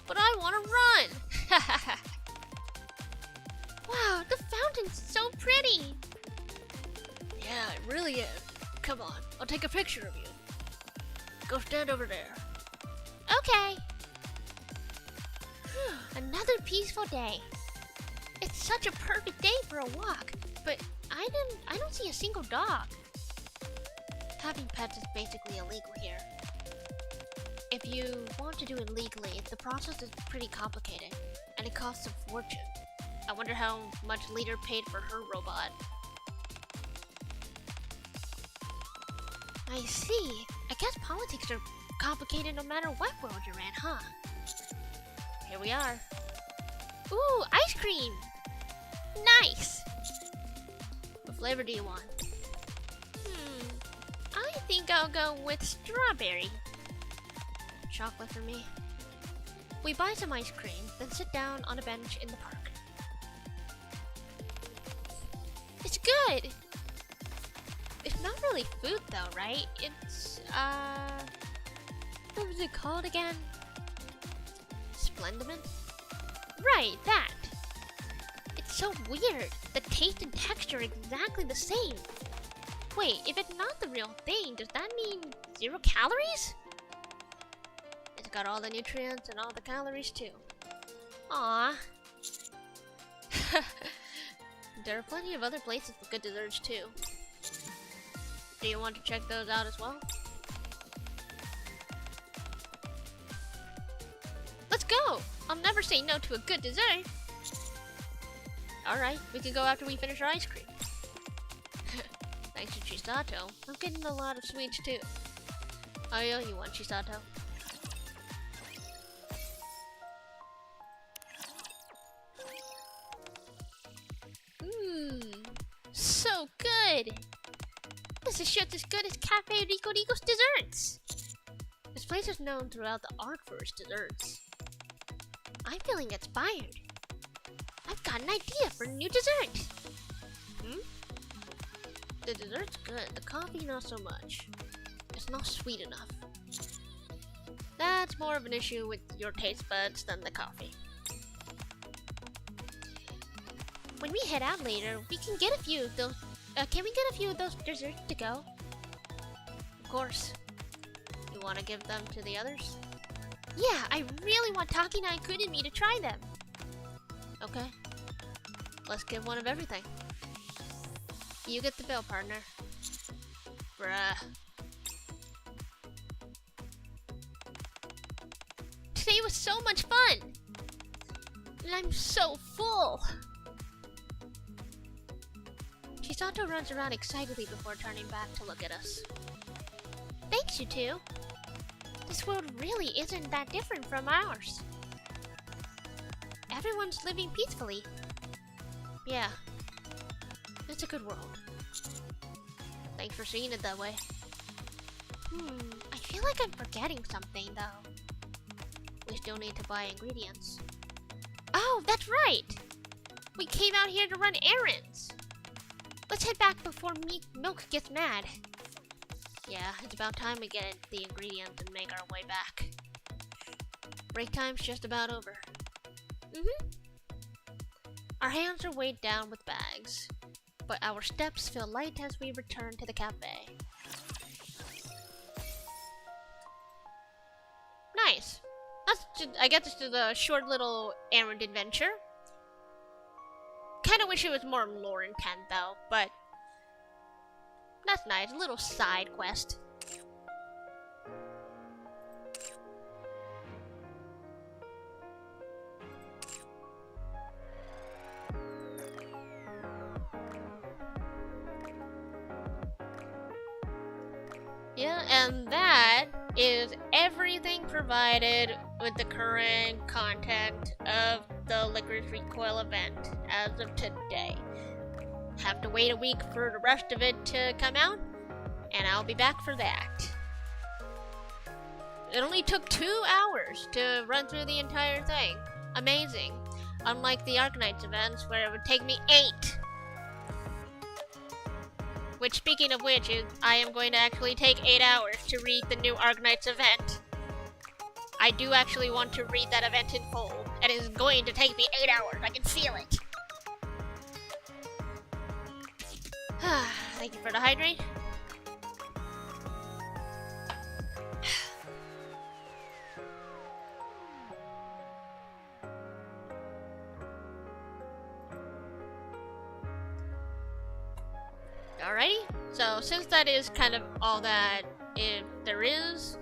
But I want to run! Wow, the fountain's so pretty! Yeah, it really is. Come on, I'll take a picture of you. Go stand over there. Okay. Another peaceful day. It's such a perfect day for a walk, but I don't see a single dog. Having pets is basically illegal here. If you want to do it legally, the process is pretty complicated, and it costs a fortune. I wonder how much Leader paid for her robot. I see. I guess politics are complicated no matter what world you're in, huh? Here we are. Ooh, ice cream! Nice! What flavor do you want? I think I'll go with strawberry. Chocolate for me. We buy some ice cream, then sit down on a bench in the park. It's good! It's not really food though, right? It's, what was it called again? Splendiment? Right, that! It's so weird. The taste and texture are exactly the same. Wait, if it's not the real thing, does that mean 0 calories? It's got all the nutrients and all the calories too. Aww. There are plenty of other places with good desserts too. Do you want to check those out as well? Let's go! I'll never say no to a good dessert. Alright, we can go after we finish our ice cream. Thanks to Chisato, I'm getting a lot of sweets too. I owe you one, Chisato. So good! This is just as good as Cafe Rico Rico's desserts! This place is known throughout the arc for its desserts. I'm feeling inspired. I've got an idea for a new dessert! The dessert's good, the coffee not so much. It's not sweet enough. That's more of an issue with your taste buds than the coffee. When we head out later, we can get a few of those. Can we get a few of those desserts to go? Of course. You want to give them to the others? Yeah, I really want Takina and Kunimi to try them. Okay. Let's give one of everything. You get the bill, partner. Bruh. Today was so much fun! And I'm so full! Chisato runs around excitedly before turning back to look at us. Thanks, you two. This world really isn't that different from ours. Everyone's living peacefully. Yeah. It's a good world. Thanks for seeing it that way. I feel like I'm forgetting something though. We still need to buy ingredients. Oh, that's right! We came out here to run errands! Let's head back before Milk gets mad. Yeah, it's about time we get the ingredients and make our way back. Break time's just about over. Our hands are weighed down with bags, but our steps feel light as we return to the cafe. Nice. I guess this is a short little errand adventure. Kinda wish it was more lore intent though, but It's nice. A little side quest. Yeah, and that is everything provided with the current content of the Licorice Recoil event as of today. Have to wait a week for the rest of it to come out, and I'll be back for that. It only took 2 hours to run through the entire thing. Amazing. Unlike the Arknights events where it would take me 8. Which, speaking of which, is I am going to actually take 8 hours to read the new Arknights event. I do actually want to read that event in full, and it is going to take me 8 hours. I can feel it. Thank you for the hydrate. Alrighty, so since that is kind of all that there is,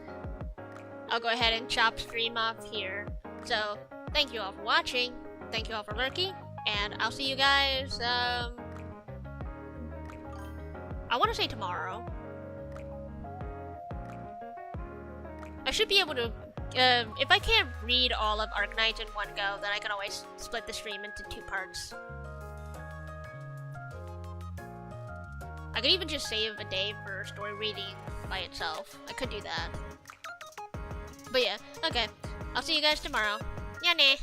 I'll go ahead and chop stream off here. So, thank you all for watching, thank you all for lurking, and I'll see you guys, I want to say tomorrow. I should be able to, if I can't read all of Arknights in one go, then I can always split the stream into 2 parts. I could even just save a day for story reading by itself. I could do that. But yeah, okay. I'll see you guys tomorrow. Yeah, nah.